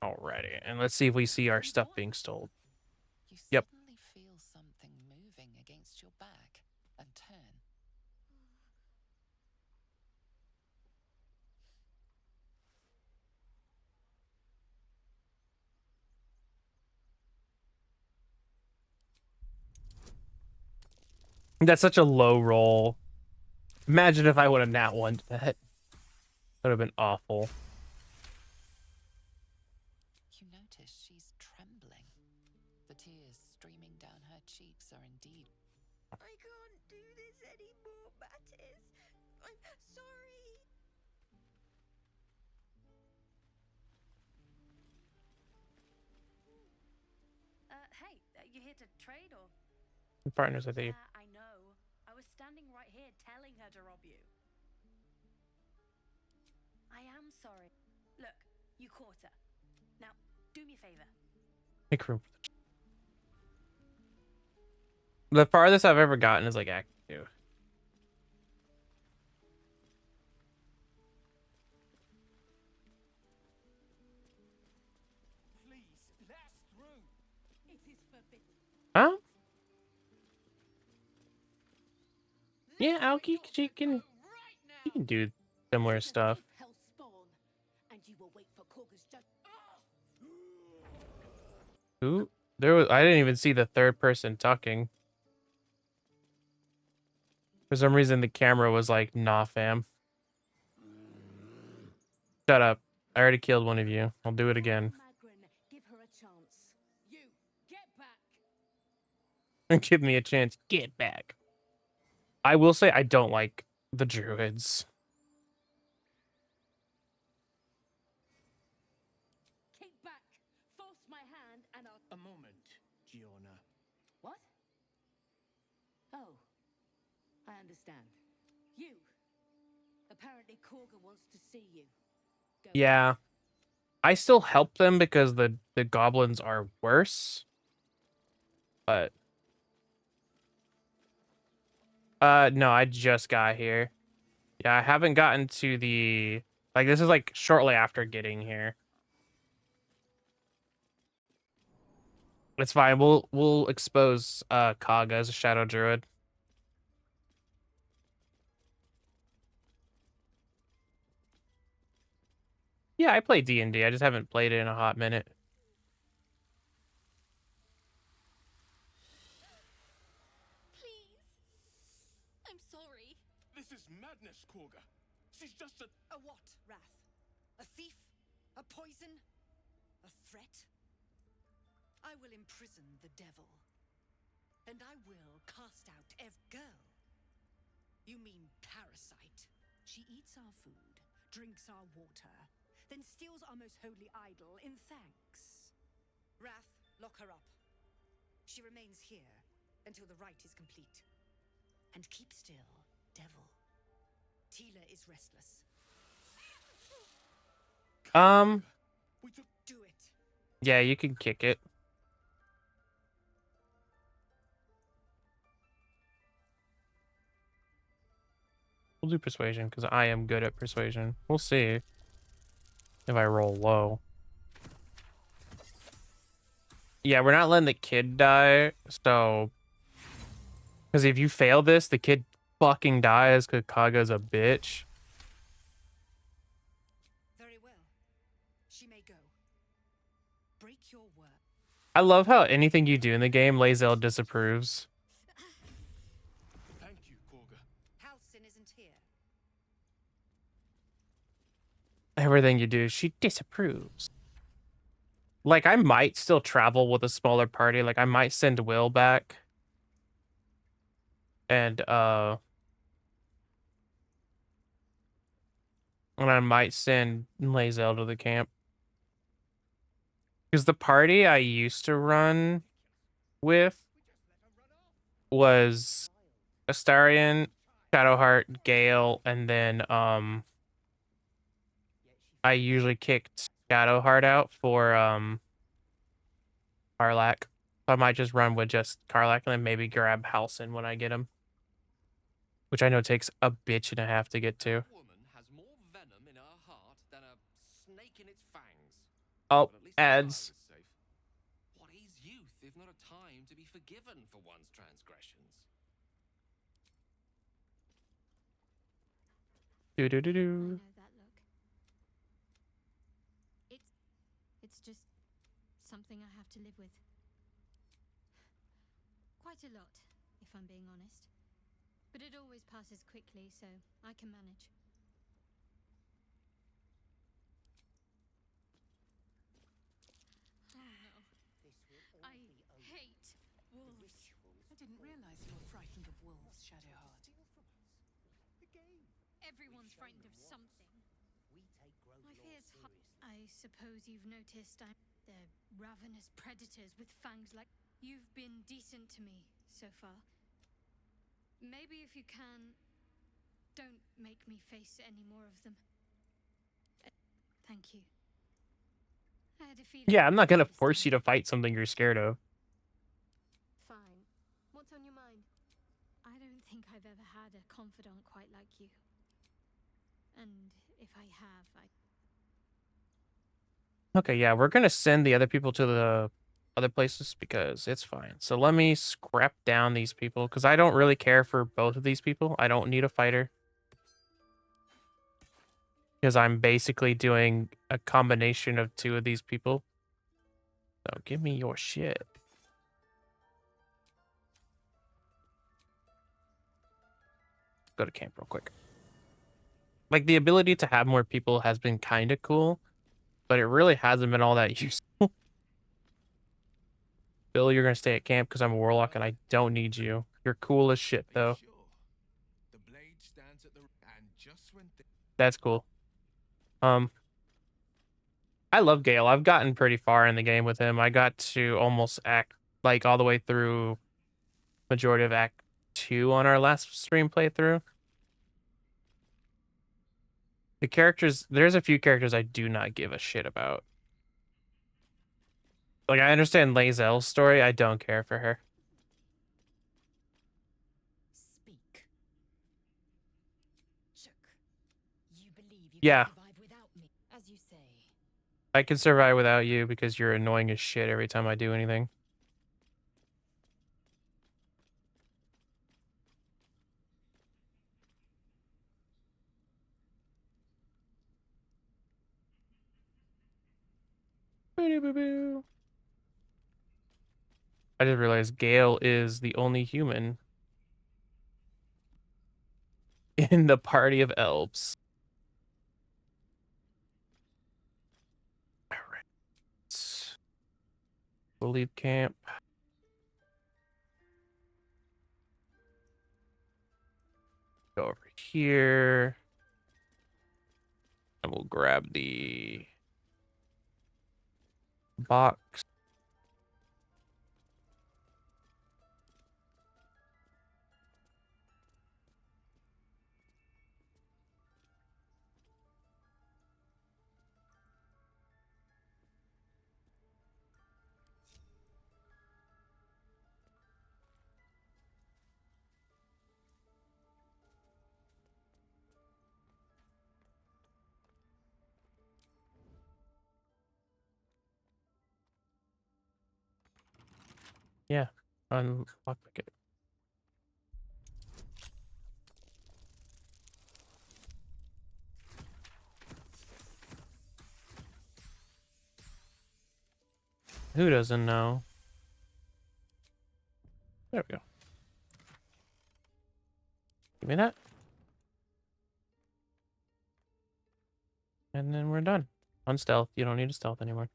[SPEAKER 1] Alrighty, and let's see if we see our stuff being stolen.
[SPEAKER 3] You
[SPEAKER 1] Yep.
[SPEAKER 3] suddenly feel something moving against your back and turn.
[SPEAKER 1] That's such a low roll. Imagine if I would have nat one to that. Would have been awful.
[SPEAKER 3] You notice she's trembling. The tears streaming down her cheeks are indeed.
[SPEAKER 5] I can't do this anymore, Mattis. I'm sorry. Hey, you here to trade or?
[SPEAKER 1] Partners with you.
[SPEAKER 5] Yeah, I know. I was standing right here telling her to rob you. I am sorry. Look, you caught her. Now, do me a favor.
[SPEAKER 1] Make room for the farthest I've ever gotten is like Act 2.
[SPEAKER 6] Please, let us through. It is forbidden.
[SPEAKER 1] Huh? Yeah, Aoki, she can do similar stuff.
[SPEAKER 6] Hellspawn, and you will wait for Korga's
[SPEAKER 1] Who? I didn't even see the third person talking. For some reason the camera was like, nah fam. Shut up. I already killed one of you. I'll do it again.
[SPEAKER 6] Give her a chance. You get back.
[SPEAKER 1] Give me a chance. Get back. I will say I don't like the druids.
[SPEAKER 6] Keep back. Force my hand and I'll.
[SPEAKER 4] A moment, Giona.
[SPEAKER 6] What? Oh, I understand. You. Apparently, Korga wants to see you. Go.
[SPEAKER 1] Yeah. I still help them because the goblins are worse. But no, I just got here. Yeah, I haven't gotten to the like this is like shortly after getting here. It's fine. We'll expose Kaga as a shadow druid. Yeah, I play D&D. I just haven't played it in a hot minute.
[SPEAKER 5] Please. I'm sorry.
[SPEAKER 4] This is madness, Korga. She's just a...
[SPEAKER 7] A what, Wrath? A thief? A poison? A threat? I will imprison the devil. And I will cast out girl. You mean parasite? She eats our food, drinks our water, then steals our most holy idol in thanks. Wrath, lock her up. She remains here until the rite is complete. And keep still, devil. Tila is restless.
[SPEAKER 4] We took...
[SPEAKER 7] Do it.
[SPEAKER 1] Yeah, you can kick it. We'll do persuasion because I am good at persuasion. We'll see if I roll low. Yeah, we're not letting the kid die, so... Because if you fail this, the kid fucking dies because Kaga's a bitch.
[SPEAKER 7] Very well. She may go. Break your word.
[SPEAKER 1] I love how anything you do in the game, Lae'zel disapproves.
[SPEAKER 4] Thank you, Korga.
[SPEAKER 7] Halcyon isn't here.
[SPEAKER 1] Everything you do, she disapproves. Like, I might still travel with a smaller party. Like, I might send Will back. And, And I might send Lae'zel to the camp. Because the party I used to run with was Astarion, Shadowheart, Gale, and then I usually kicked Shadowheart out for Karlak. I might just run with just Karlak and then maybe grab Halsin when I get him. Which I know takes a bitch and a half to get to.
[SPEAKER 4] Woman has more venom in her heart than a snake in its fangs.
[SPEAKER 1] Oh,
[SPEAKER 4] But at least the
[SPEAKER 1] ads.
[SPEAKER 4] child is safe. What is youth if not a time to be forgiven for one's transgressions?
[SPEAKER 1] Do do do
[SPEAKER 8] I
[SPEAKER 1] do.
[SPEAKER 8] know that look. It's just something I have to live with. Quite a lot, if I'm being honest. But it always passes quickly, so I can manage.
[SPEAKER 6] Oh no. I hate wolves. I didn't realize you were frightened of wolves, Shadowheart.
[SPEAKER 8] Everyone's frightened of something. My fears. I suppose you've noticed they're ravenous predators with fangs like. You've been decent to me so far. Maybe if you can, don't make me face any more of them. Thank you. I had a feeling.
[SPEAKER 1] Yeah, I'm not gonna
[SPEAKER 8] this
[SPEAKER 1] force you
[SPEAKER 8] time.
[SPEAKER 1] to fight something you're scared of.
[SPEAKER 8] Fine. What's on your mind? I don't think I've ever had a confidant quite like you. And if I have,
[SPEAKER 1] Okay, yeah, we're gonna send the other people to the other places because it's fine. So let me scrap down these people because I don't really care for both of these people. I don't need a fighter. Because I'm basically doing a combination of two of these people. So give me your shit. Go to camp real quick. Like, the ability to have more people has been kind of cool, but it really hasn't been all that useful. Bill, you're going to stay at camp because I'm a warlock and I don't need you. You're cool as shit, though. That's cool. I love Gale. I've gotten pretty far in the game with him. I got to almost like all the way through majority of Act 2 on our last stream playthrough. The characters, there's a few characters I do not give a shit about. Like, I understand Lae'zel's story. I don't care for her.
[SPEAKER 7] Speak. Chuck, you believe you
[SPEAKER 1] Yeah.
[SPEAKER 7] can survive without me, as you say.
[SPEAKER 1] I can survive without you because you're annoying as shit every time I do anything. Boo-doo-boo-boo. I just realized Gale is the only human in the party of elves. All right. We'll leave camp. Go over here. And we'll grab the box. Yeah, unlock it. Who doesn't know? There we go. Give me that. And then we're done. On stealth. You don't need a stealth anymore.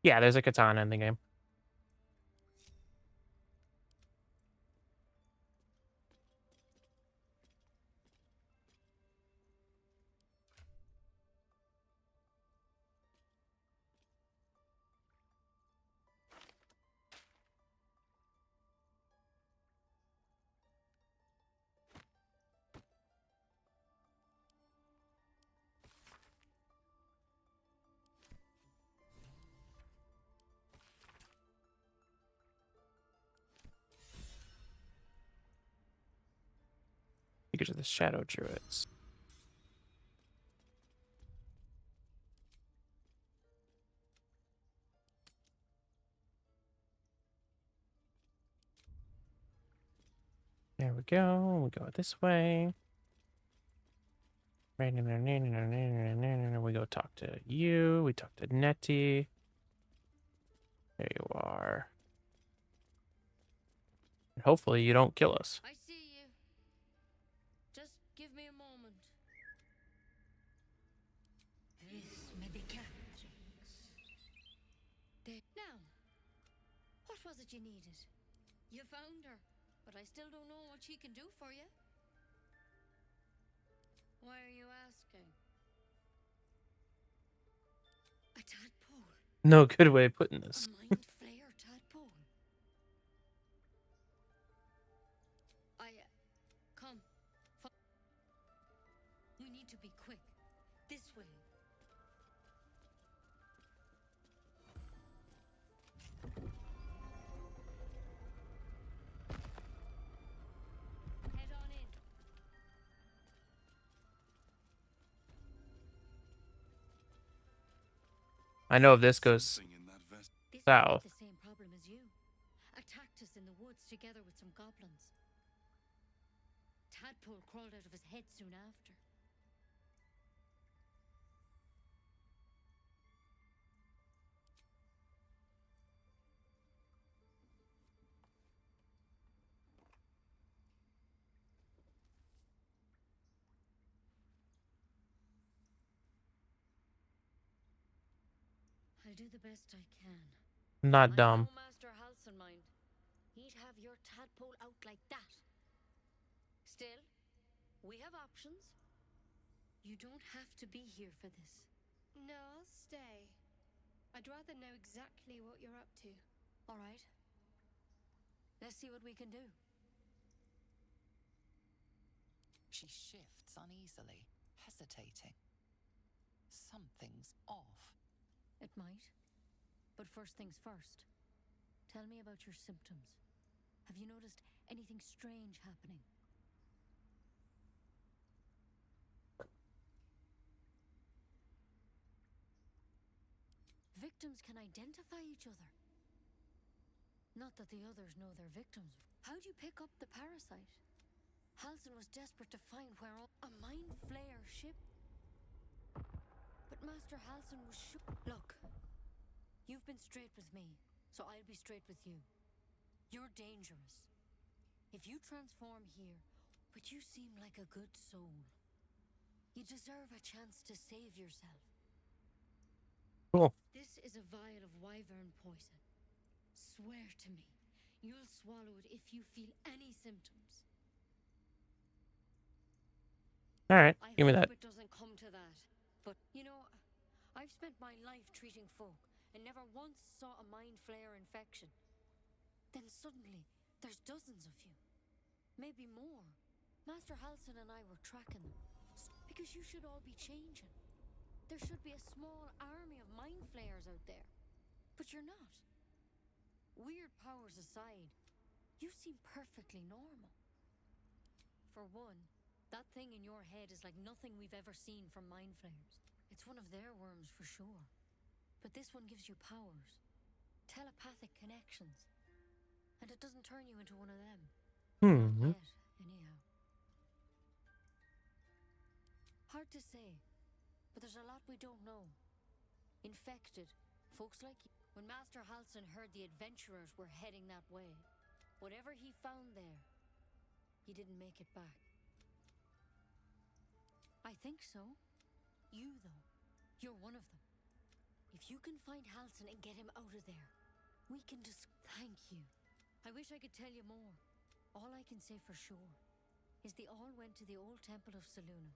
[SPEAKER 1] Yeah, there's a katana in the game. These are the shadow druids. There we go. We go this way. We go talk to you. We talk to Nettie. There you are. And hopefully you don't kill us.
[SPEAKER 5] I see you. Just give me a moment. Now, what was it you needed? You found her, but I still don't know what she can do for you. Why are you asking? A tadpole.
[SPEAKER 1] No good way of putting this.
[SPEAKER 5] A mind flayer tadpole. Come. We need to be quick. This way. Head on in.
[SPEAKER 1] I know if this goes
[SPEAKER 9] Something in that vest.
[SPEAKER 5] This
[SPEAKER 1] south.
[SPEAKER 5] one had the same problem as you. Attacked us in the woods together with some goblins. Tadpole crawled out of his head soon after. I'll do the best I can.
[SPEAKER 1] Not
[SPEAKER 5] I'm
[SPEAKER 1] dumb.
[SPEAKER 5] no Master Halson, mind. He'd have your tadpole out like that. Still, we have options. You don't have to be here for this.
[SPEAKER 8] No, I'll stay. I'd rather know exactly what you're up to.
[SPEAKER 5] All right. Let's see what we can do.
[SPEAKER 3] She shifts uneasily, hesitating. Something's off.
[SPEAKER 5] It might. But first things first. Tell me about your symptoms. Have you noticed anything strange happening? Victims can identify each other. Not that the others know they're victims. How'd you pick up the parasite? Halson was desperate to find where all... A mind flayer ship? But Master Halson was Look, you've been straight with me, so I'll be straight with you. You're dangerous. If you transform here, but you seem like a good soul, you deserve a chance to save yourself.
[SPEAKER 1] Cool.
[SPEAKER 5] This is a vial of wyvern poison. Swear to me, you'll swallow it if you feel any symptoms.
[SPEAKER 1] All right,
[SPEAKER 5] I
[SPEAKER 1] give me
[SPEAKER 5] hope
[SPEAKER 1] that.
[SPEAKER 5] it doesn't come to that. But, you know, I've spent my life treating folk and never once saw a mind flayer infection. Then suddenly, there's dozens of you. Maybe more. Master Halson and I were tracking them. Because you should all be changing. There should be a small army of mind flayers out there. But you're not. Weird powers aside, you seem perfectly normal. For one, that thing in your head is like nothing we've ever seen from mind flayers. It's one of their worms for sure. But this one gives you powers. Telepathic connections. And it doesn't turn you into one of them. Not yet, anyhow. Hard to say, but there's a lot we don't know. Infected, folks like you. When Master Halson heard the adventurers were heading that way, whatever he found there, he didn't make it back. I think so. You, though, you're one of them. If you can find Halson and get him out of there, we can just... Thank you. I wish I could tell you more. All I can say for sure is they all went to the old temple of Saluna.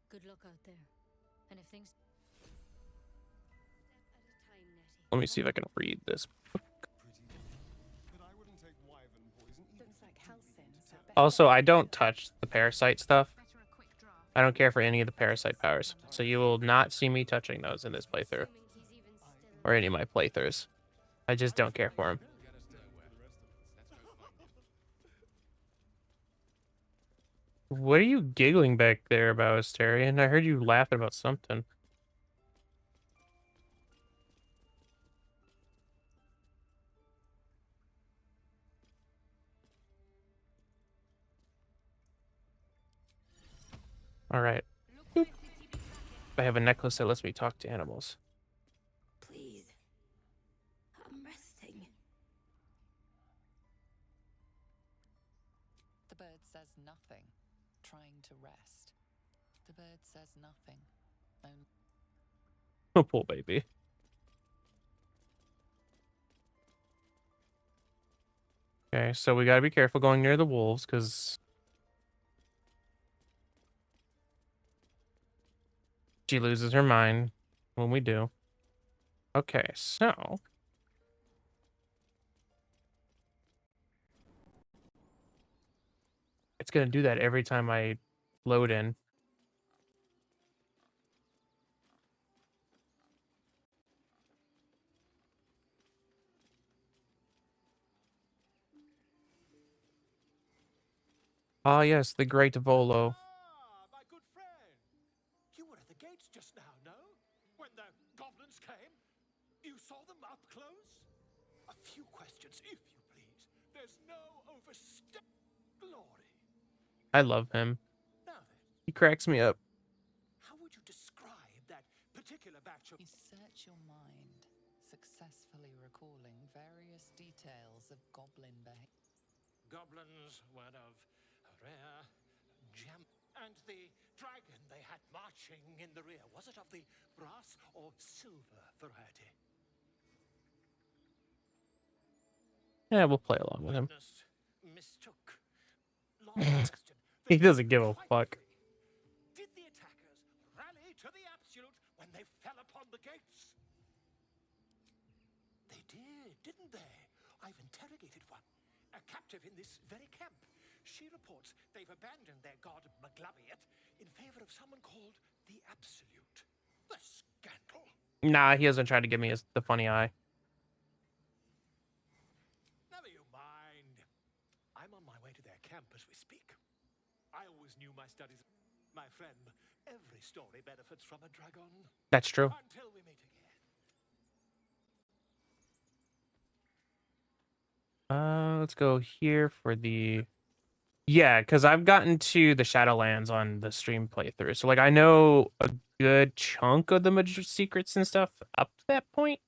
[SPEAKER 5] Good luck out there. And if things... Step at a time, Nettie.
[SPEAKER 1] Let me see if I can read this.
[SPEAKER 9] Pretty good. But I wouldn't take wyvern poison even
[SPEAKER 6] Looks like Halcyon, so better
[SPEAKER 1] Also, I don't touch the parasite stuff.
[SPEAKER 6] better a quick draft.
[SPEAKER 1] I don't care for any of the parasite powers. So you will not see me touching those in this playthrough.
[SPEAKER 5] Assuming he's even still...
[SPEAKER 1] Or any of my playthroughs. I just don't care for them.
[SPEAKER 4] Get us nowhere. Let's go find him.
[SPEAKER 1] What are you giggling back there about, Asterion? I heard you laughing about something. All right. Boop. I have a necklace that lets me talk to animals.
[SPEAKER 5] Please. I'm resting.
[SPEAKER 3] The bird says nothing, trying to rest. The bird says nothing. Only
[SPEAKER 1] Oh, poor baby. Okay, so we gotta be careful going near the wolves, because she loses her mind when we do. Okay, so it's gonna do that every time I load in. Ah, yes, the great Volo.
[SPEAKER 9] Ah, my good friend. You were at the gates just now, no? When the goblins came? You saw them up close? A few questions, if you please. There's no overstep glory.
[SPEAKER 1] I love him.
[SPEAKER 9] Now then,
[SPEAKER 1] He cracks me up.
[SPEAKER 9] how would you describe that particular batch of...
[SPEAKER 3] you search your mind, successfully recalling various details of goblin behavior.
[SPEAKER 9] Goblins were of a rare gem. And the dragon they had marching in the rear, was it of the brass or silver variety?
[SPEAKER 1] Yeah, we'll play along with him.
[SPEAKER 9] Witness mistook. Long question.
[SPEAKER 1] He
[SPEAKER 9] They
[SPEAKER 1] doesn't give a
[SPEAKER 9] quite
[SPEAKER 1] fuck.
[SPEAKER 9] agree. Did the attackers rally to the absolute when they fell upon the gates? They did, didn't they? I've interrogated one, a captive in this very camp. She reports they've abandoned their god Maglabiet in favor of someone called the Absolute. The scandal.
[SPEAKER 1] Nah, he hasn't tried to give me the funny eye.
[SPEAKER 9] Never you mind. I'm on my way to their camp as we speak. I always knew my studies. My friend, every story benefits from a dragon.
[SPEAKER 1] That's true.
[SPEAKER 9] Until we meet again.
[SPEAKER 1] Let's go here for the... Yeah, because I've gotten to the Shadowlands on the stream playthrough. So, like, I know a good chunk of the secrets and stuff up to that point.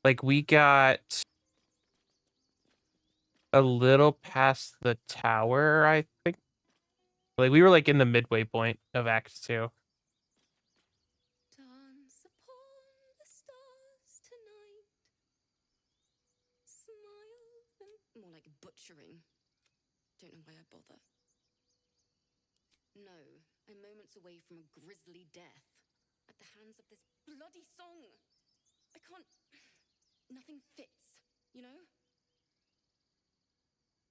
[SPEAKER 1] Like, we got a little past the tower, I think. Like, we were, like, in the midway point of Act 2.
[SPEAKER 5] Dance upon the stars tonight. Smile and... More like butchering. Don't know why I bother. No, I'm moments away from a grisly death. At the hands of this bloody song. I can't... Nothing fits, you know?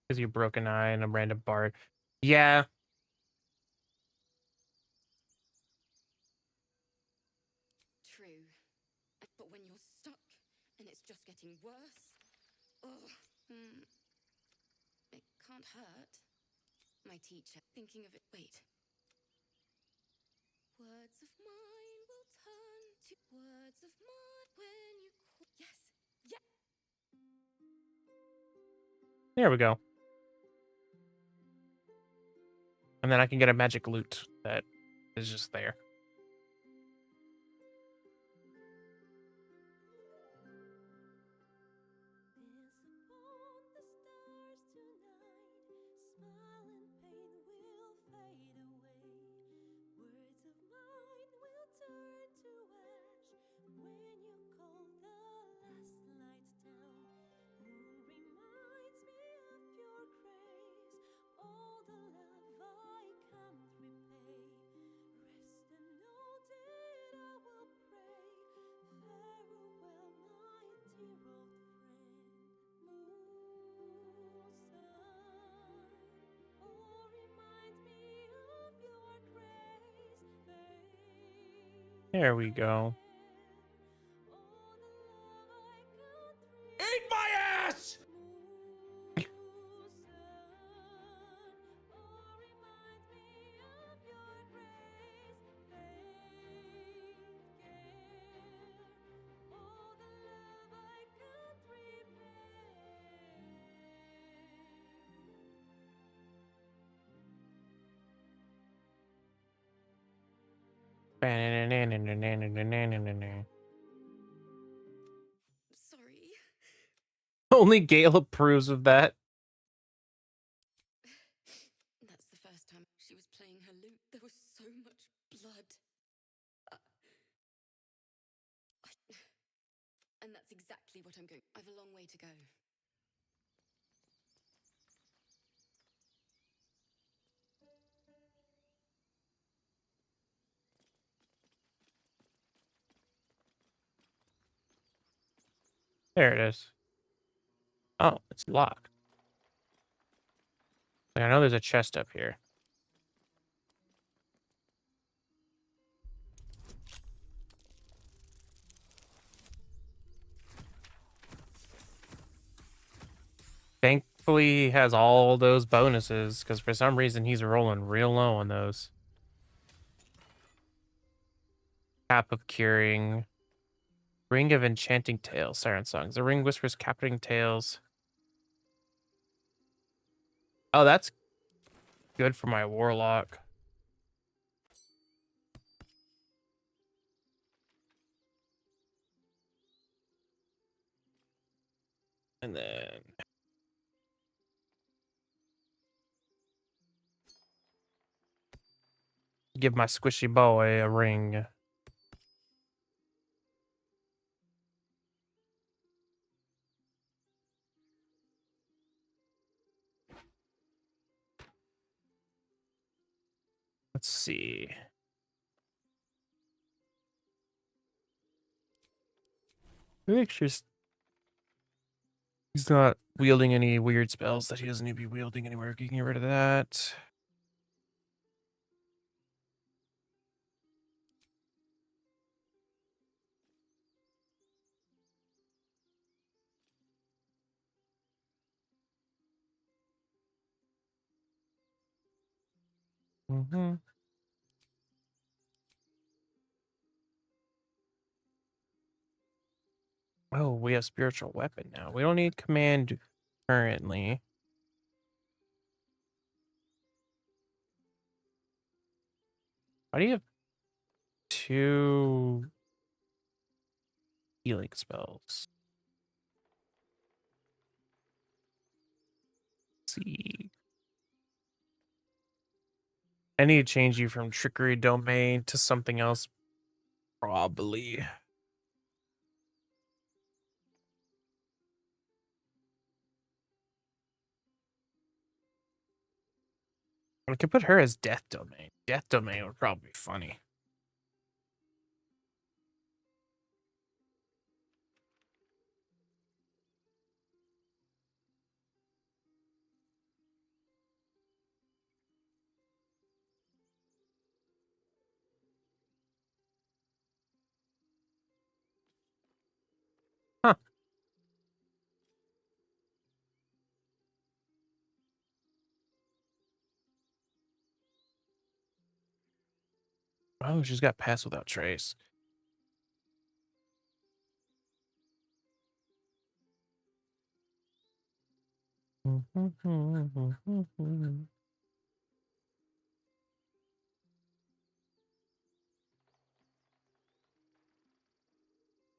[SPEAKER 1] Because you broke an eye and a random bard. Yeah.
[SPEAKER 5] True. But when you're stuck and it's just getting worse, it can't hurt. My teacher, thinking of it. Wait. Words of mine will turn to words of mine when you call. Yes. Yeah.
[SPEAKER 1] There we go. And then I can get a magic loot that is just there. There we go.
[SPEAKER 2] Eat my ass!
[SPEAKER 5] Sorry.
[SPEAKER 1] Only Gale approves of that.
[SPEAKER 5] That's the first time she was playing her lute. There was so much blood. And that's exactly what I'm going. I've a long way to go.
[SPEAKER 1] There it is. Oh, it's locked. I know there's a chest up here. Thankfully, he has all those bonuses, because for some reason he's rolling real low on those. Cap of Curing. Ring of Enchanting Tales, Siren Songs. The Ring whispers capturing tales. Oh, that's good for my Warlock. And then... give my squishy boy a ring. Let's see. Make sure he's not wielding any weird spells that he doesn't need to be wielding anywhere. You can get rid of that. Mm-hmm. Oh, we have spiritual weapon now. We don't need command currently. Why do you have 2 healing spells? Let's see. I need to change you from Trickery Domain to something else. Probably. I could put her as Death Domain. Death Domain would probably be funny. Huh. Oh, she's got Pass Without Trace. So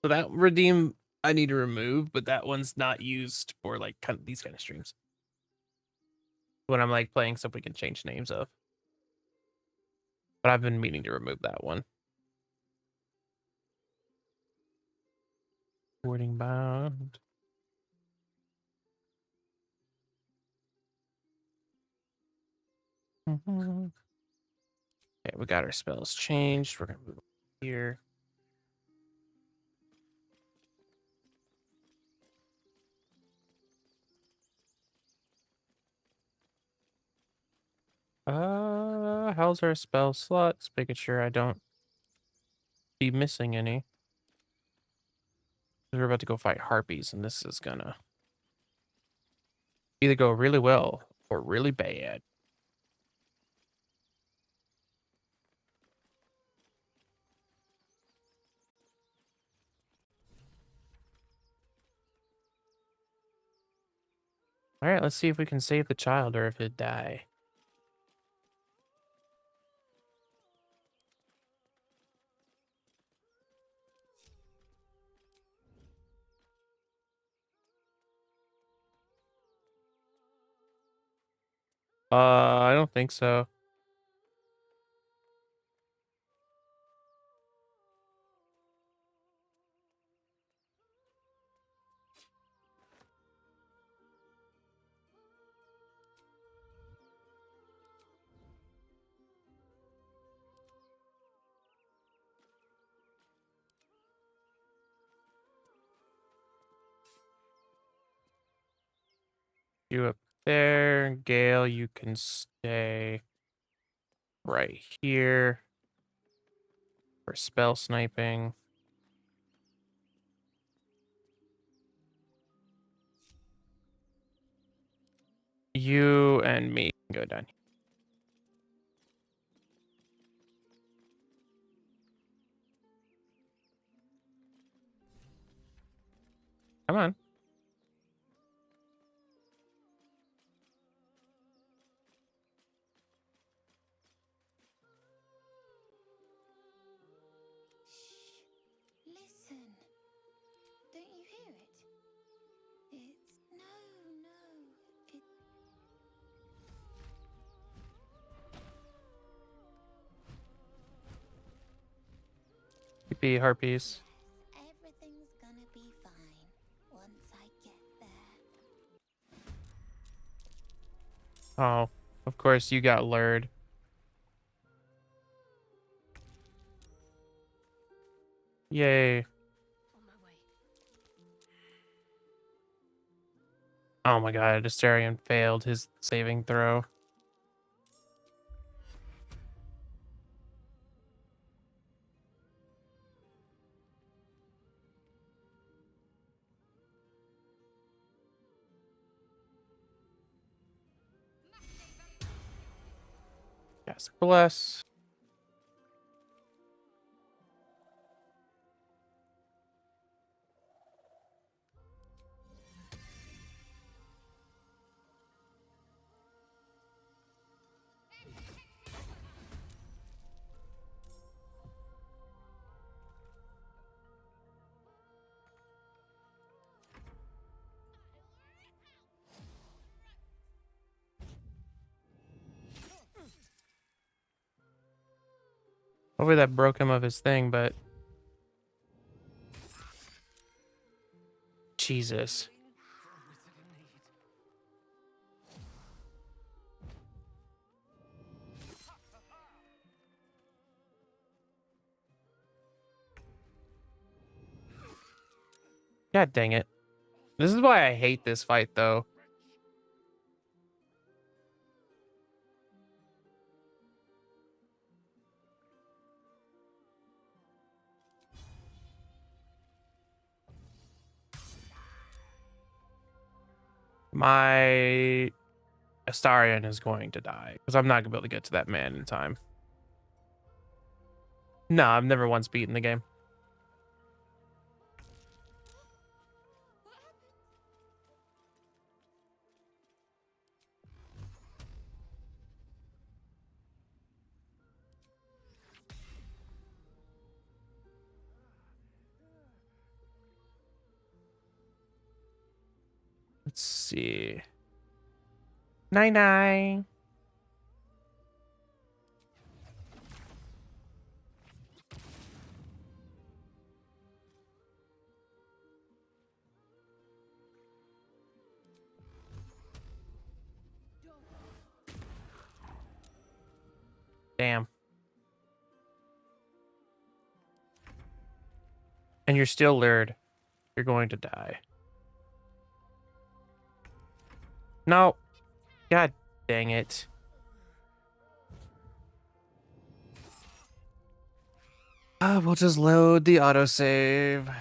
[SPEAKER 1] that redeem I need to remove, but that one's not used for like kind of these kind of streams. When I'm like playing stuff we can change names of. But I've been meaning to remove that one. Wording bound. Okay, we got our spells changed. We're gonna move here. How's our spell slots? Making sure I don't be missing any. We're about to go fight harpies, and this is gonna either go really well or really bad. All right, let's see if we can save the child or if it die. I don't think so. You up there, Gale. You can stay right here for spell sniping. You and me can go down here. Come on.
[SPEAKER 8] Listen. Don't you hear it? It's no. It
[SPEAKER 1] Creepy harpies.
[SPEAKER 8] everything's gonna be fine once I get there.
[SPEAKER 1] Oh, of course you got lured. Yay.
[SPEAKER 8] On my way.
[SPEAKER 1] Oh my god, Astarion failed his saving throw. Yes, bless. Hopefully that broke him of his thing, but Jesus. God dang it. This is why I hate this fight, though. My Astarion is going to die because I'm not going to be able to get to that man in time. No, I've never once beaten the game. Let's see. Night. Damn. And you're still lured. You're going to die. No. God dang it. We'll just load the autosave.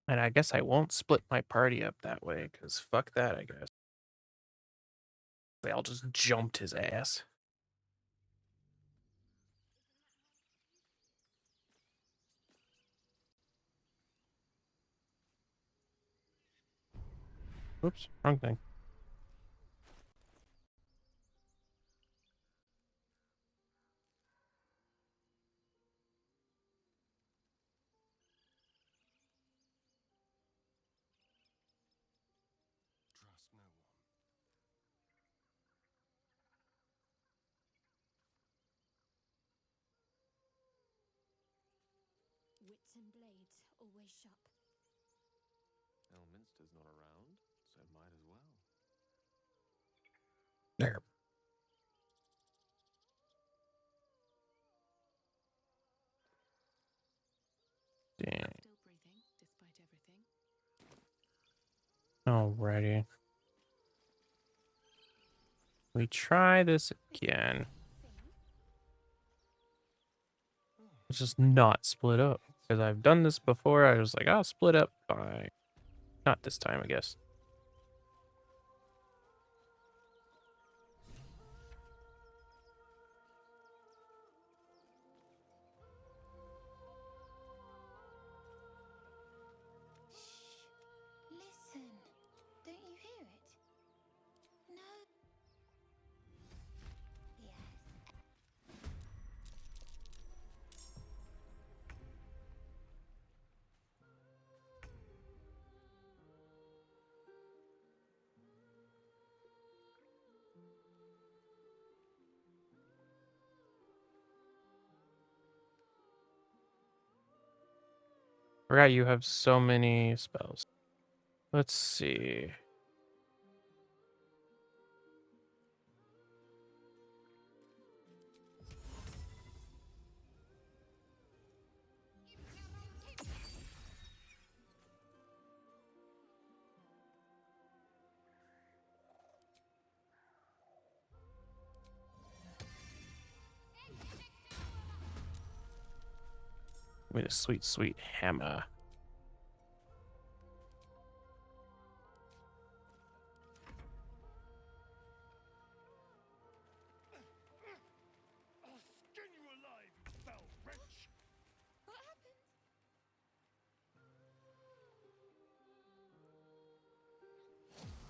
[SPEAKER 1] And I guess I won't split my party up that way, because fuck that, I guess. They all just jumped his ass. Oops, wrong thing.
[SPEAKER 8] and blades always sharp.
[SPEAKER 4] Elminster's not around, so might as well.
[SPEAKER 2] There.
[SPEAKER 1] Damn.
[SPEAKER 6] Still breathing, despite everything.
[SPEAKER 1] Alrighty. We try this again. Let's just not split up. Because I've done this before. I was like, I'll split up. Fine. Not this time, I guess.
[SPEAKER 8] Listen. Don't you hear it? No. Yes.
[SPEAKER 1] Forgot you have so many spells. Let's see. With a sweet, sweet hammer.
[SPEAKER 9] I'll skin you alive, you fell wretch!
[SPEAKER 8] What happened?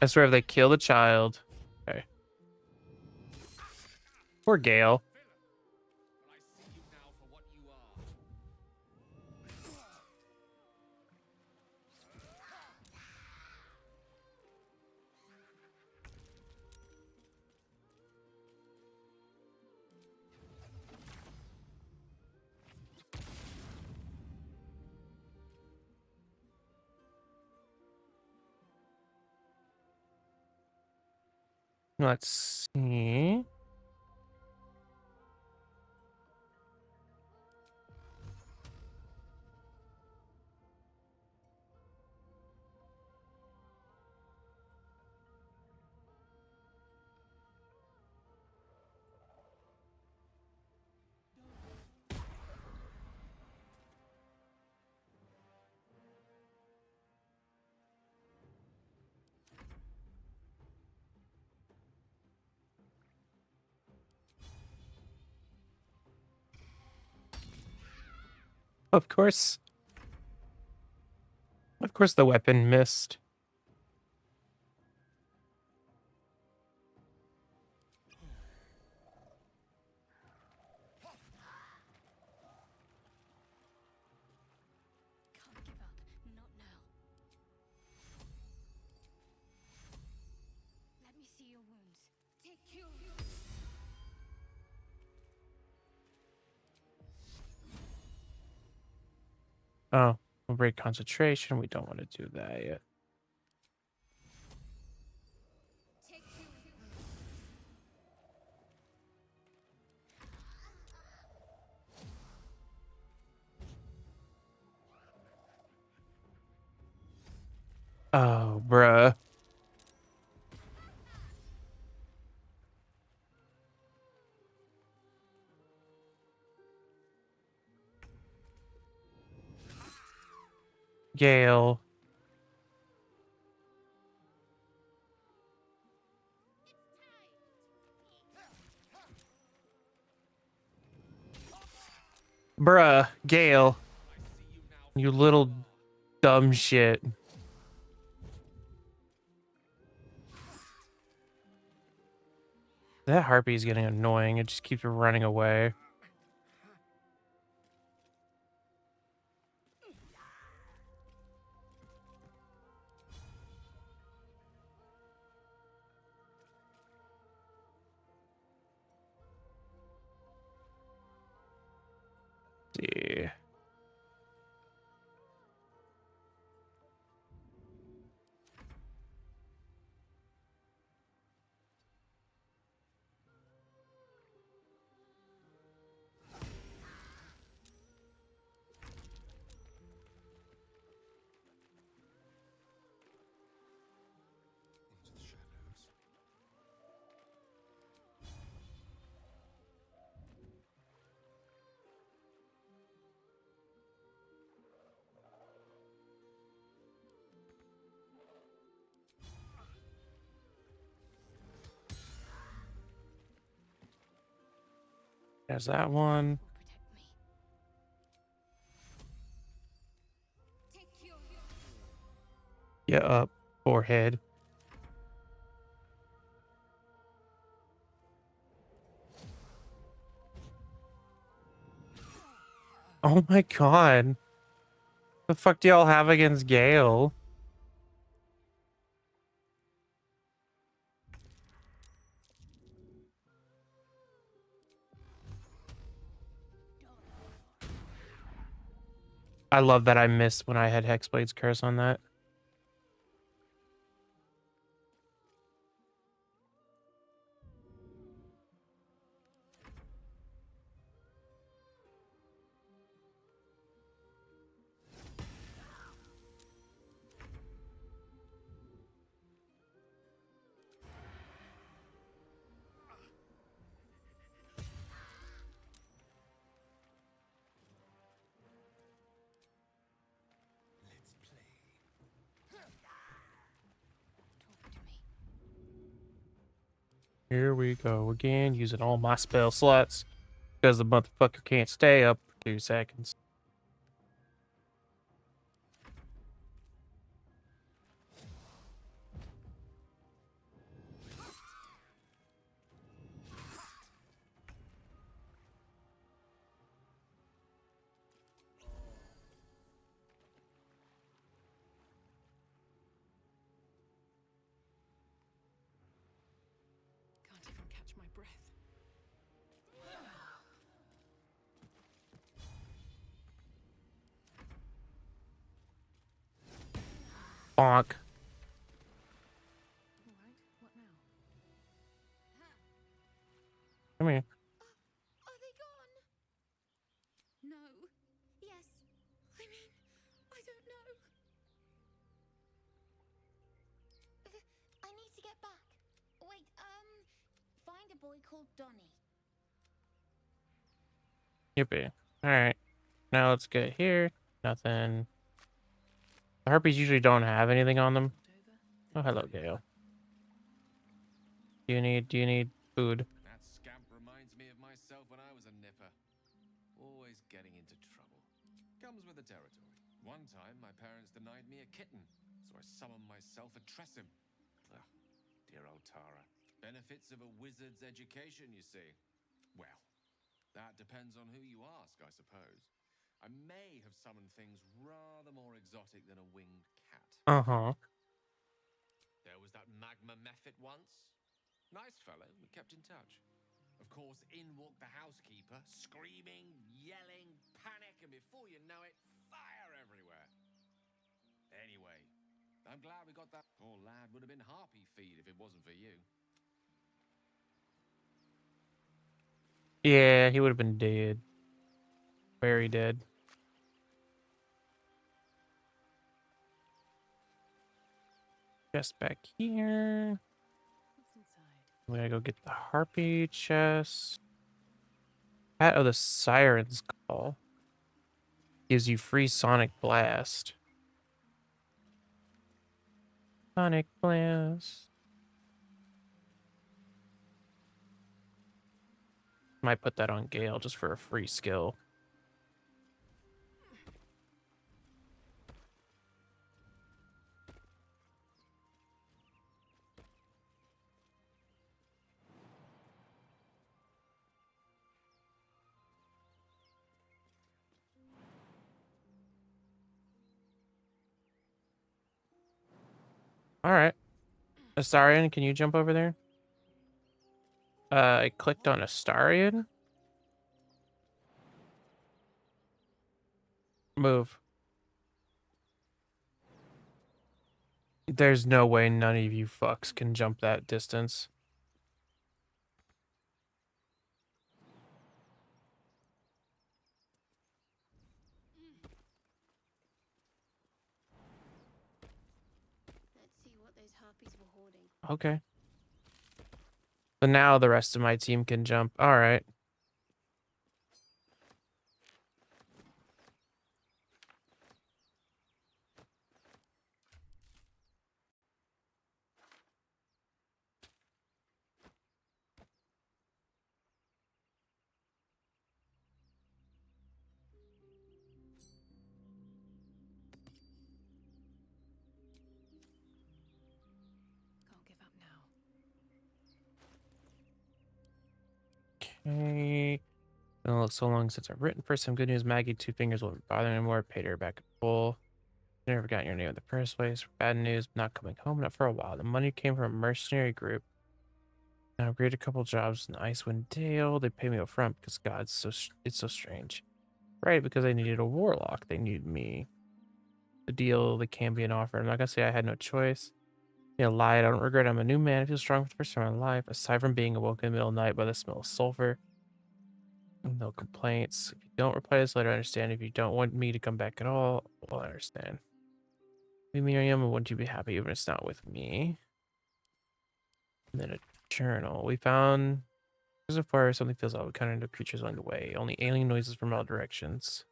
[SPEAKER 1] I swear if they kill the child. Okay. Poor Gale.
[SPEAKER 4] But I see you now for what you are.
[SPEAKER 1] Let's see. Of course. Of course the weapon missed.
[SPEAKER 8] Can't give up. Not now. Let me see your wounds. Take cure.
[SPEAKER 1] Oh, we'll break concentration. We don't want to do that yet.
[SPEAKER 8] Take cure.
[SPEAKER 1] Oh, bruh. Gale. Bruh, Gale. You little dumb shit. That harpy is getting annoying. It just keeps running away. See. There's that one.
[SPEAKER 5] will protect me. Take your
[SPEAKER 1] Yeah, up. Forehead. Oh my god. The fuck do y'all have against Gale? I love that I missed when I had Hexblade's Curse on that. Here we go again, using all my spell slots because the motherfucker can't stay up for 2 seconds.
[SPEAKER 6] Can't even catch my breath.
[SPEAKER 1] Bonk.
[SPEAKER 6] All right, what now?
[SPEAKER 1] Come here.
[SPEAKER 5] Are they gone? No. Yes. I mean, I don't know.
[SPEAKER 10] I need to get back. Wait, find a boy called Donny.
[SPEAKER 1] Yippee. Alright. Now let's get here. Nothing. The harpies usually don't have anything on them. Oh, hello, Gale. Do you need food?
[SPEAKER 4] That scamp reminds me of myself when I was a nipper. Always getting into trouble. Comes with the territory. One time, my parents denied me a kitten, so I summoned myself a Tressim. Ah, dear old Tara. Benefits of a wizard's education, you see. Well, that depends on who you ask, I suppose. I may have summoned things rather more exotic than a winged cat.
[SPEAKER 1] Uh-huh.
[SPEAKER 4] There was that magma mephit once. Nice fellow, we kept in touch. Of course, in walked the housekeeper, screaming, yelling, panic, and before you know it, fire everywhere. Anyway, I'm glad we got that. Poor lad would have been harpy feed if it wasn't for you.
[SPEAKER 1] Yeah, he would have been dead. Very dead. Just back here.
[SPEAKER 6] What's inside?
[SPEAKER 1] We gotta go get the harpy chest. Hat of the Siren's Call. Gives you free Sonic Blast. Sonic Blast. Might put that on Gale just for a free skill. Alright. Astarion, can you jump over there? I clicked on Astarion. Move. There's no way none of you fucks can jump that distance.
[SPEAKER 10] Let's see what those harpies were hoarding.
[SPEAKER 1] Okay. So now the rest of my team can jump. Alright. Okay. Been so long since I've written for some good news. Maggie, Two Fingers won't bother anymore. Paid her back in full. Never got your name in the first place. Bad news, not coming home, not for a while. The money came from a mercenary group. I upgraded a couple jobs in Icewind Dale. They pay me up front because God's it's so strange. Right, because they needed a warlock. They needed me. The deal, the Cambion offer. I'm not gonna say I had no choice. Yeah, lie. I don't regret. I'm a new man. I feel strong for the first time in my life. Aside from being awoken in the middle of the night by the smell of sulfur. No complaints. If you don't reply to this letter, I understand. If you don't want me to come back at all, well, I understand. Leave me, Miriam, and wouldn't you be happy even if it's not with me? And then a journal. We found there's a fire. Something feels odd. We kind of know creatures on the way. Only alien noises from all directions.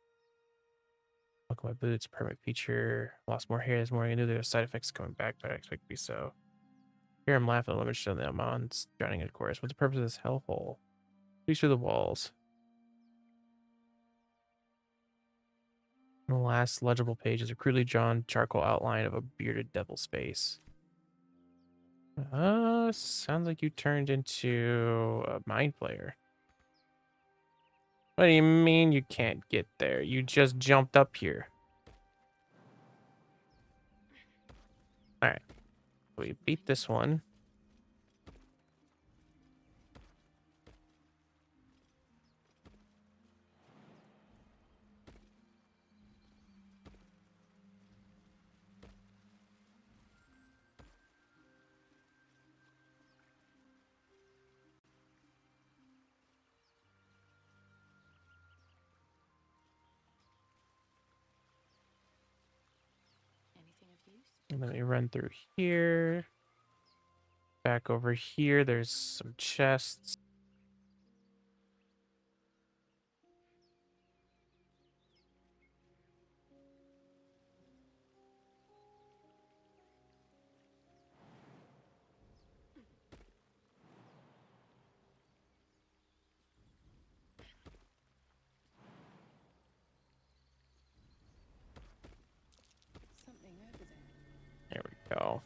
[SPEAKER 1] Look at my boots. Permanent feature. Lost more hair this morning. I knew there were side effects coming back, but I expect to be so. Here I'm laughing. Let me show them. I'm on drowning in a chorus. What's the purpose of this hellhole? Please through the walls. The last legible page is a crudely drawn charcoal outline of a bearded devil's face. Sounds like you turned into a mind flayer. What do you mean you can't get there? You just jumped up here. Alright. We beat this one.
[SPEAKER 3] Anything of use?
[SPEAKER 1] Let me run through here. Back over here, there's some chests.
[SPEAKER 3] Something over there.
[SPEAKER 1] There we go.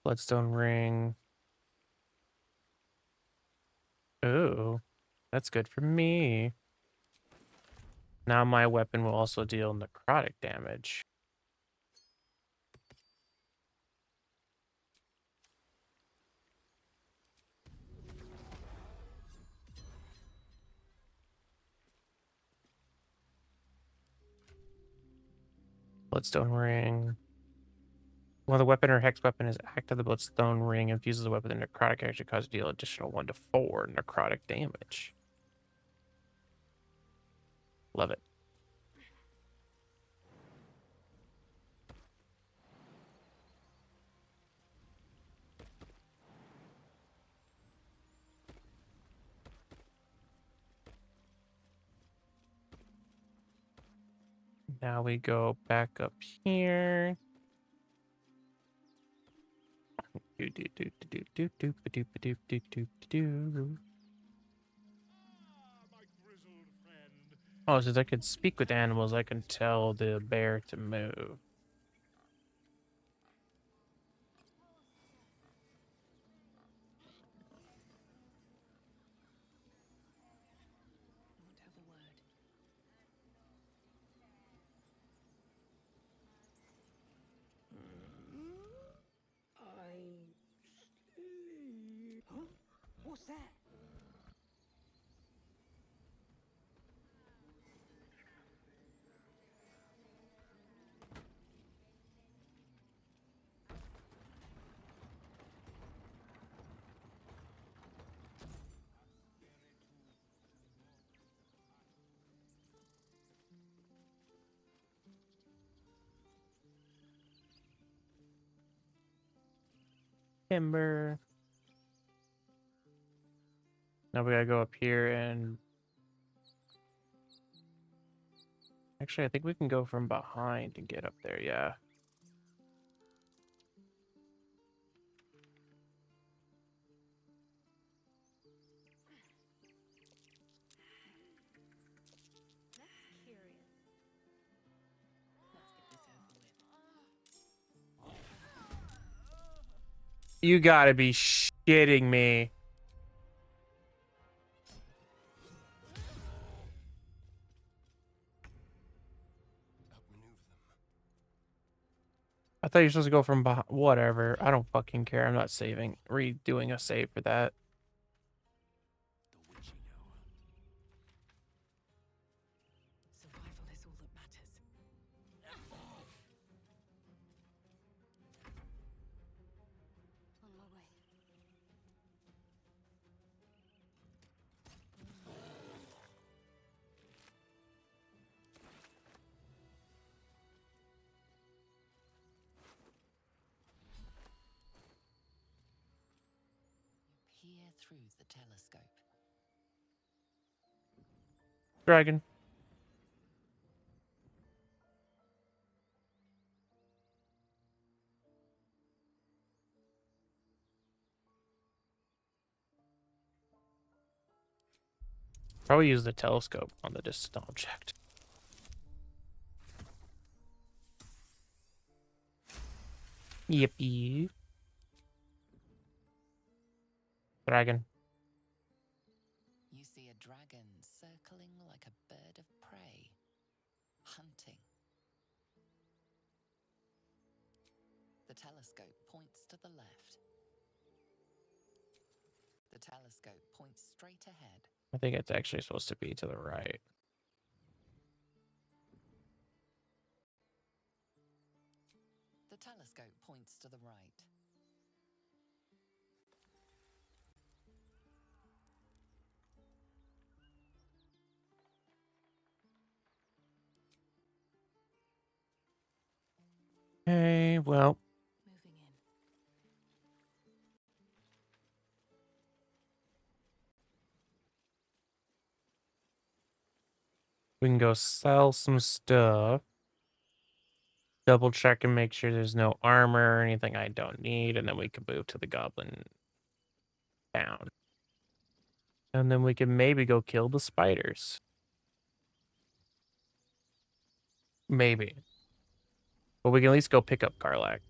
[SPEAKER 1] Bloodstone ring. Ooh, that's good for me. Now my weapon will also deal necrotic damage. Bloodstone ring. When the weapon or hex weapon is active, the Bloodstone ring infuses the weapon with necrotic actually causes deal additional 1 to 4 necrotic damage. Love it. Now we go back up here. Do do do do do do do do do do do. Oh, since I could speak with animals, I can tell the bear to move.
[SPEAKER 3] I want to have a word.
[SPEAKER 7] I'm sleep. Huh? What's that?
[SPEAKER 1] Timber. Now we gotta go up here and... Actually, I think we can go from behind and get up there, yeah.
[SPEAKER 3] Let's get this over with.
[SPEAKER 1] You gotta be shitting me. I thought you were supposed to go from behind. Whatever. I don't fucking care. I'm not saving. Redoing a save for that.
[SPEAKER 3] Survival is all that matters.
[SPEAKER 5] On my way.
[SPEAKER 3] You peer through the telescope.
[SPEAKER 1] Dragon. Probably use the telescope on the distant object. Yippee. Dragon.
[SPEAKER 3] You see a dragon circling like a bird of prey, hunting. The telescope points to the left. The telescope points straight ahead.
[SPEAKER 1] I think it's actually supposed to be to the right.
[SPEAKER 3] The telescope points to the right.
[SPEAKER 1] Okay, well.
[SPEAKER 3] Moving in.
[SPEAKER 1] We can go sell some stuff. Double check and make sure there's no armor or anything I don't need. And then we can move to the goblin town. And then we can maybe go kill the spiders. Maybe. But we can at least go pick up Garlac.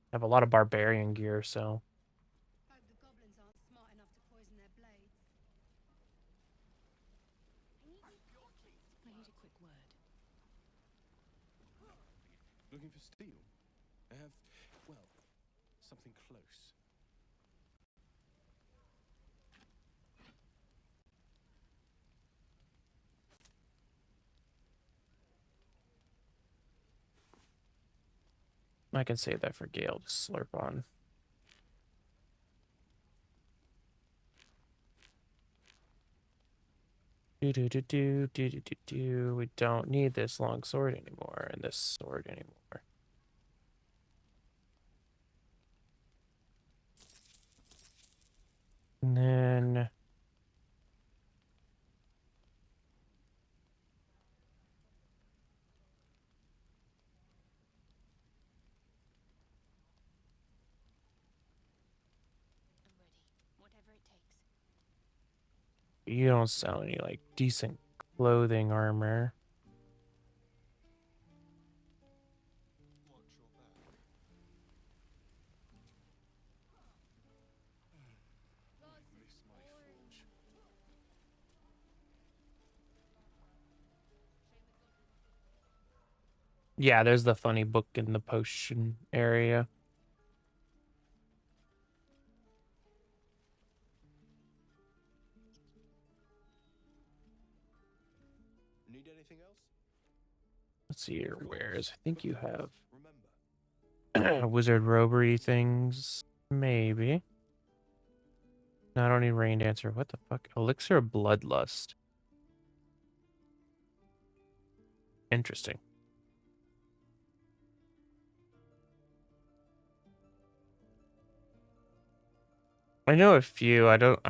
[SPEAKER 1] I have a lot of barbarian gear, so.
[SPEAKER 8] Hope the goblins aren't smart enough to poison their blades.
[SPEAKER 3] I need a quick word.
[SPEAKER 9] Looking for steel? I have, well, something close.
[SPEAKER 1] I can save that for Gale to slurp on. We don't need this long sword anymore and this sword anymore. And then
[SPEAKER 5] I'm ready. Whatever it takes.
[SPEAKER 1] you don't sell any like decent clothing armor. Yeah, there's the funny book in the potion area.
[SPEAKER 9] Need anything else?
[SPEAKER 1] Let's see your wares. I think you have
[SPEAKER 9] Remember.
[SPEAKER 1] wizard robery things. Maybe. No, I don't need rain dancer. What the fuck? Elixir of bloodlust. Interesting. I know a few. I don't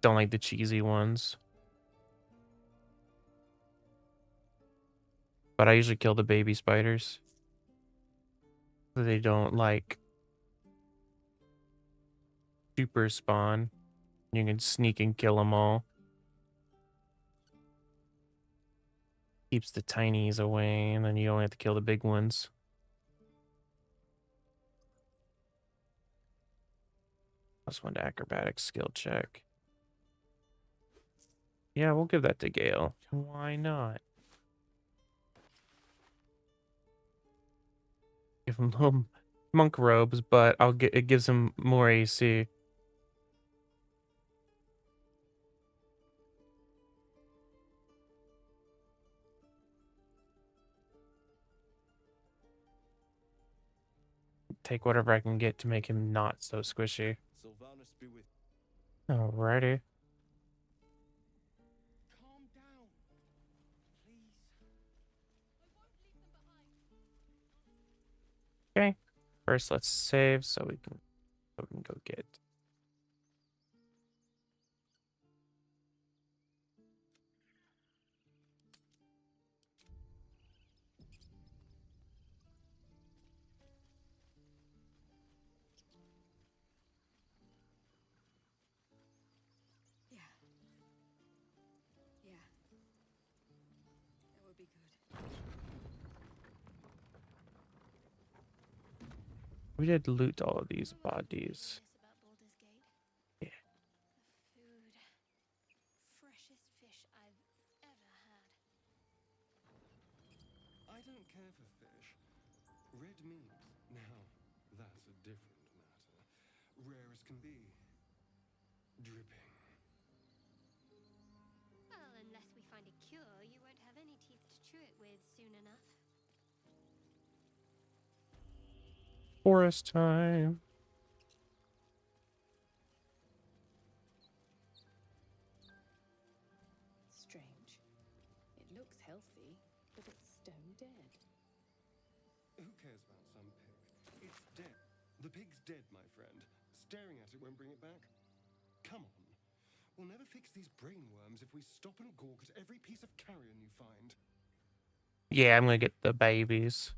[SPEAKER 1] like the cheesy ones. But I usually kill the baby spiders. They don't like super spawn. You can sneak and kill them all. Keeps the tinies away, and then you only have to kill the big ones. +1 to acrobatics skill check. Yeah, we'll give that to Gale. Why not? Give him little monk robes, but it gives him more AC. Take whatever I can get to make him not so squishy.
[SPEAKER 4] Sylvanus be with
[SPEAKER 1] Alrighty.
[SPEAKER 4] Calm down, please.
[SPEAKER 1] Okay. First, let's save so we can go get.
[SPEAKER 7] Yeah. Yeah. That would be good.
[SPEAKER 1] We did loot all of these bodies.
[SPEAKER 8] About Baldur's Gate.
[SPEAKER 1] Yeah.
[SPEAKER 8] The food. Freshest fish I've ever had.
[SPEAKER 4] I don't care for fish. Red meat, now, that's a different matter. Rare as can be. Dripping.
[SPEAKER 8] Well, unless we find a cure, you won't have any teeth to chew it with soon enough.
[SPEAKER 1] Forest time.
[SPEAKER 3] Strange. It looks healthy, but it's stone dead.
[SPEAKER 4] Who cares about some pig? It's dead. The pig's dead, my friend. Staring at it won't bring it back. Come on. We'll never fix these brain worms if we stop and gawk at every piece of carrion you find.
[SPEAKER 1] Yeah, I'm gonna get the babies.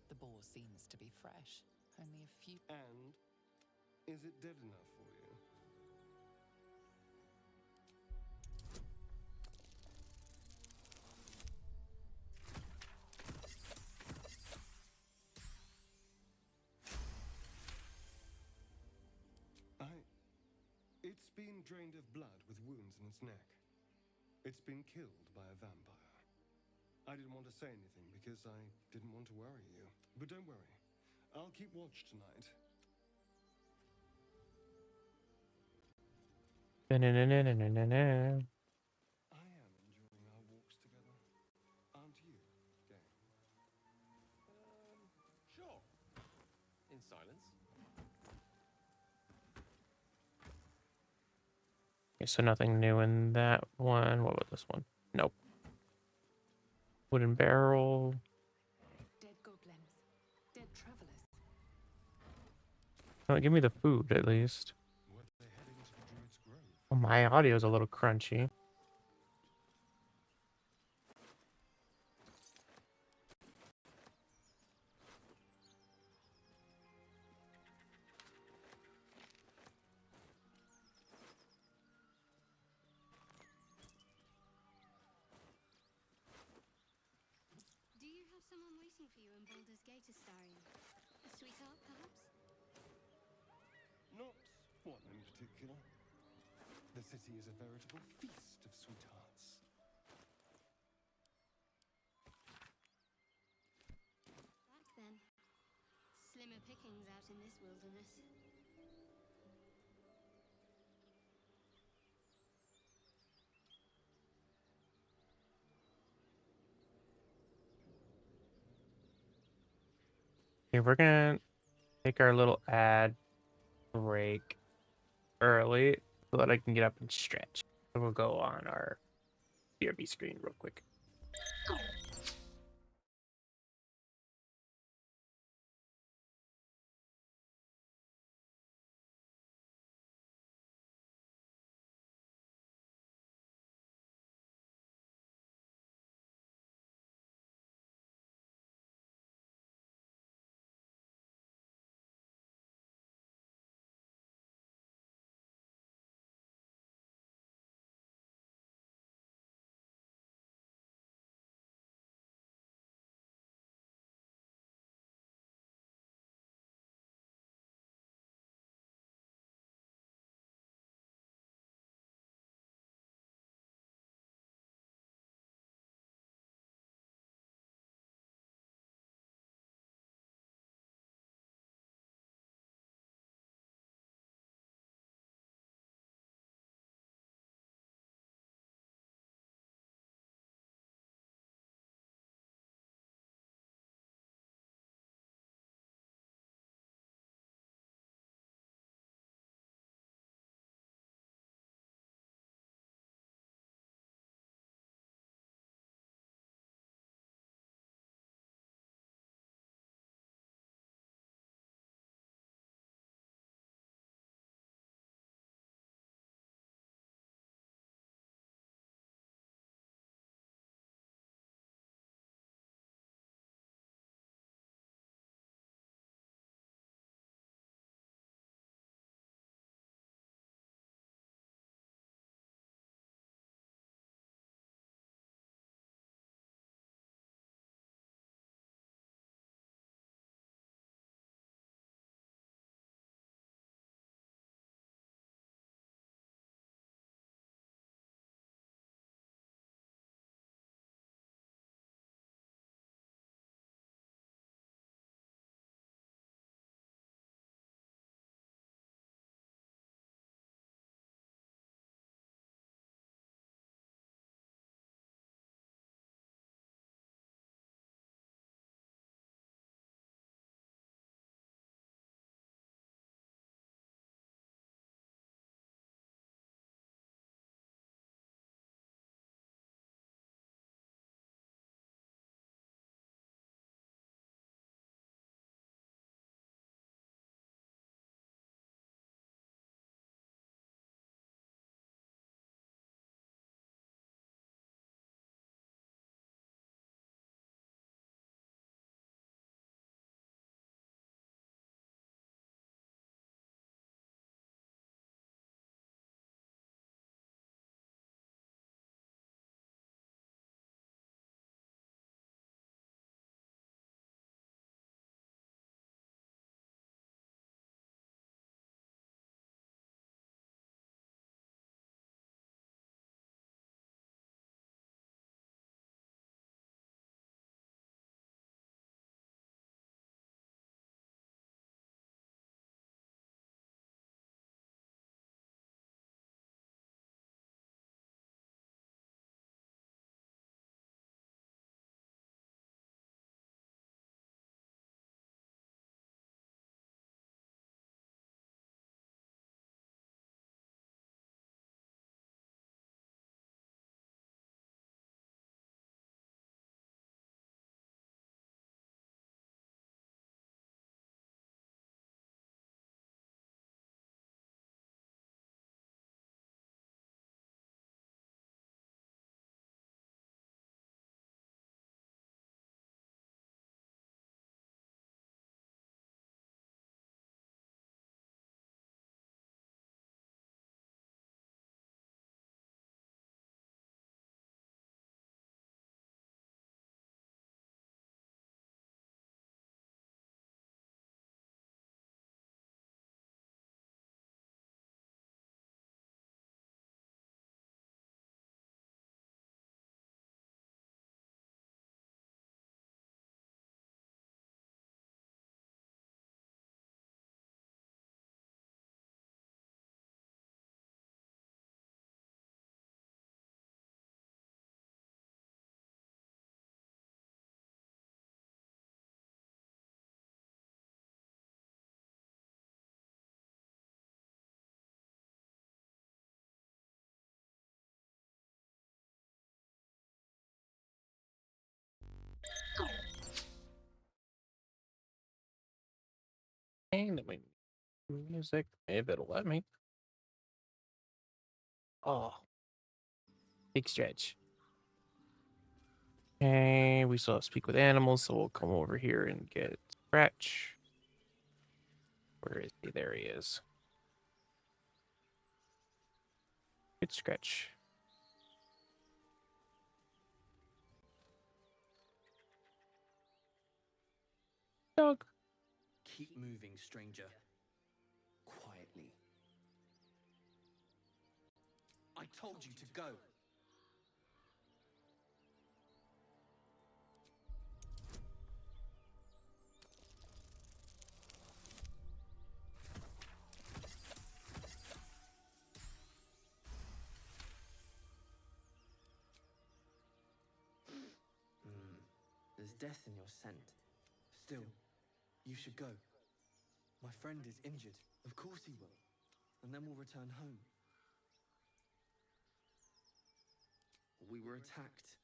[SPEAKER 3] The boar seems to be fresh. Only a few.
[SPEAKER 4] And is it dead enough for you? It's been drained of blood with wounds in its neck. It's been killed by a vampire. I didn't want to say anything because I didn't want to worry you. But don't worry. I'll keep watch tonight.
[SPEAKER 1] Na-na-na-na-na-na-na.
[SPEAKER 4] I am enjoying our walks together. Aren't you, Gay? Sure. In silence.
[SPEAKER 1] Okay, so nothing new in that one. What was this one? Nope. Wooden barrel.
[SPEAKER 3] Dead goblins. Dead travelers.
[SPEAKER 1] Oh, give me the food at least.
[SPEAKER 4] Were they heading to the Druid's Grove?
[SPEAKER 1] Oh, my audio's a little crunchy.
[SPEAKER 8] Do you have someone waiting for you in Baldur's Gate, Astarion? A sweetheart, perhaps?
[SPEAKER 4] Not one in particular. The city is a veritable feast of sweethearts.
[SPEAKER 8] Back then. Slimmer pickings out in this wilderness.
[SPEAKER 1] Okay, we're gonna take our little ad break early so that I can get up and stretch. And we'll go on our BRB screen real quick. And let me music if it'll let me. Oh, big stretch. Okay, we still have speak with animals, so we'll come over here and get Scratch. Where is he? There he is. Good Scratch. Dog.
[SPEAKER 11] Keep moving, stranger. Quietly. I told you to go. There's death in your scent. Still, you should go. My friend is injured. Of course he will. And then we'll return home. We were attacked.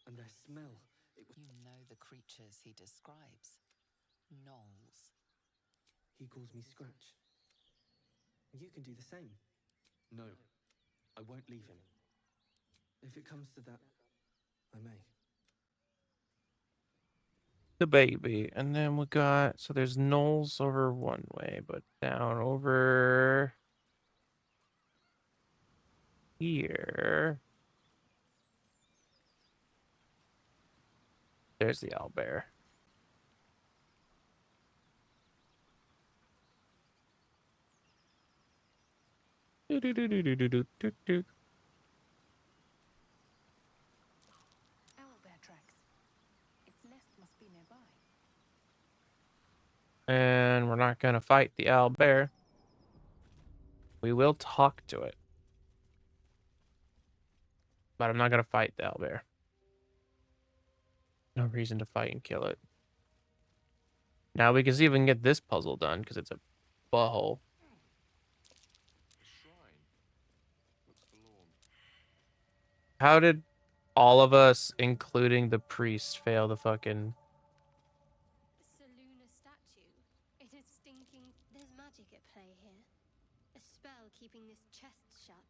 [SPEAKER 11] And their smell, it was...
[SPEAKER 3] You know the creatures he describes. Gnolls.
[SPEAKER 11] He calls me Scratch. You can do the same. No, I won't leave him. If it comes to that, I may.
[SPEAKER 1] The baby. And then we got, so there's Knolls over one way, but down over here. There's the owlbear. Do-do-do-do-do-do-do-do.
[SPEAKER 6] Owlbear tracks. Its nest must be nearby.
[SPEAKER 1] And we're not going to fight the owlbear. We will talk to it. But I'm not going to fight the owlbear. No reason to fight and kill it. Now we can see if we can get this puzzle done, because it's a butthole.
[SPEAKER 4] A shrine. Looks forlorn.
[SPEAKER 1] How did all of us, including the priest, fail the fucking...
[SPEAKER 8] Seluna statue. It is stinking. There's magic at play here. A spell keeping this chest shut.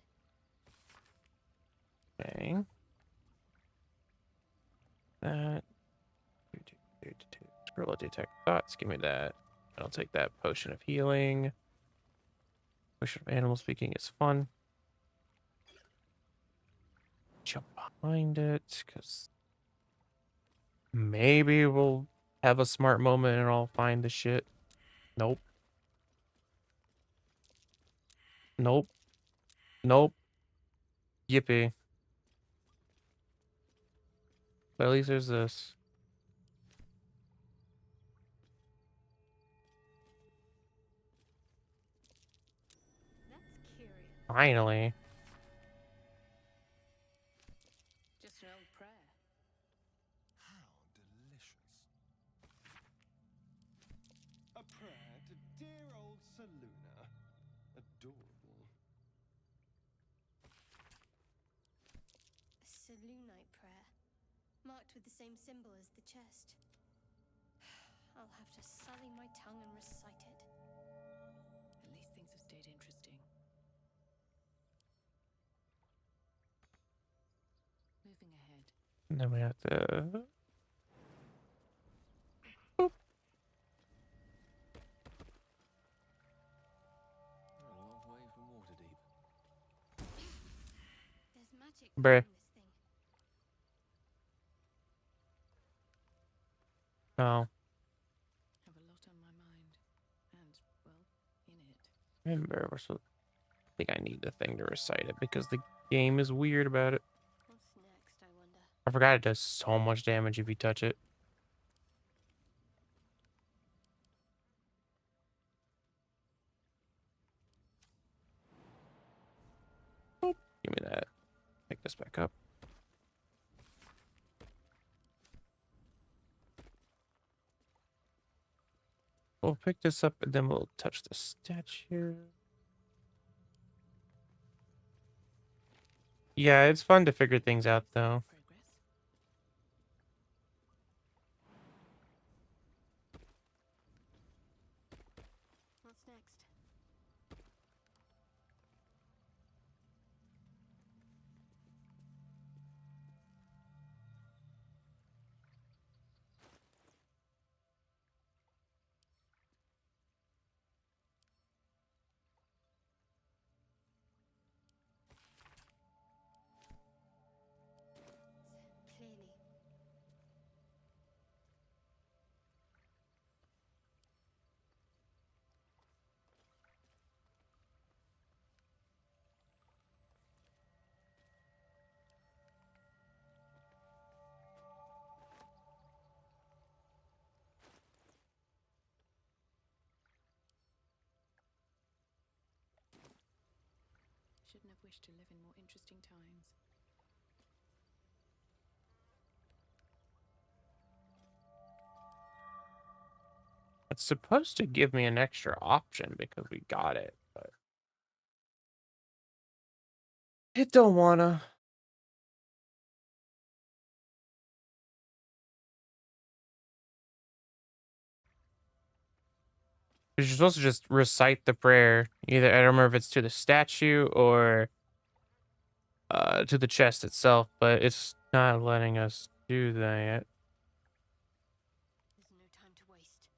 [SPEAKER 1] Okay. That. Scroll detect thoughts. Give me that. I'll take that potion of healing. Potion of animal speaking is fun. Jump behind it, because maybe we'll have a smart moment and I'll find the shit. Nope. Nope. Nope. Yippee. But at least there's this.
[SPEAKER 8] That's curious.
[SPEAKER 1] Finally.
[SPEAKER 6] Just an old prayer.
[SPEAKER 4] How delicious.
[SPEAKER 9] A prayer to dear old Seluna. Adorable.
[SPEAKER 8] A Selunite prayer. Marked with the same symbol as the chest. I'll have to sully my tongue and recite it.
[SPEAKER 3] At least things have stayed interesting. Moving ahead.
[SPEAKER 1] And then we have to...
[SPEAKER 4] We're a long way from Waterdeep.
[SPEAKER 8] There's magic
[SPEAKER 1] Bruh.
[SPEAKER 8] behind this thing.
[SPEAKER 1] Oh.
[SPEAKER 3] Have a lot on my mind. And, well, in it.
[SPEAKER 1] Remember, we're supposed... I think I need the thing to recite it because the game is weird about it.
[SPEAKER 8] What's next, I wonder?
[SPEAKER 1] I forgot it does so much damage if you touch it. Boop. Give me that. Pick this back up. We'll pick this up and then we'll touch the statue. Yeah, it's fun to figure things out though.
[SPEAKER 3] Progress.
[SPEAKER 6] wish to live in more interesting times.
[SPEAKER 1] It's supposed to give me an extra option because we got it, but it don't wanna. You're supposed to just recite the prayer. Either I don't remember if it's to the statue or to the chest itself, but it's not letting us do that.
[SPEAKER 5] There's no time to waste.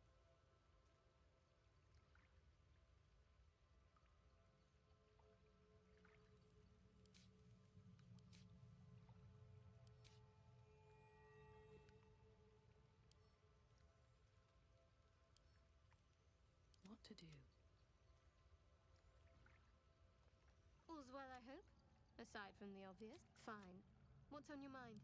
[SPEAKER 6] What to do?
[SPEAKER 8] All's well, I hope? Aside from the obvious. Fine. What's on your mind?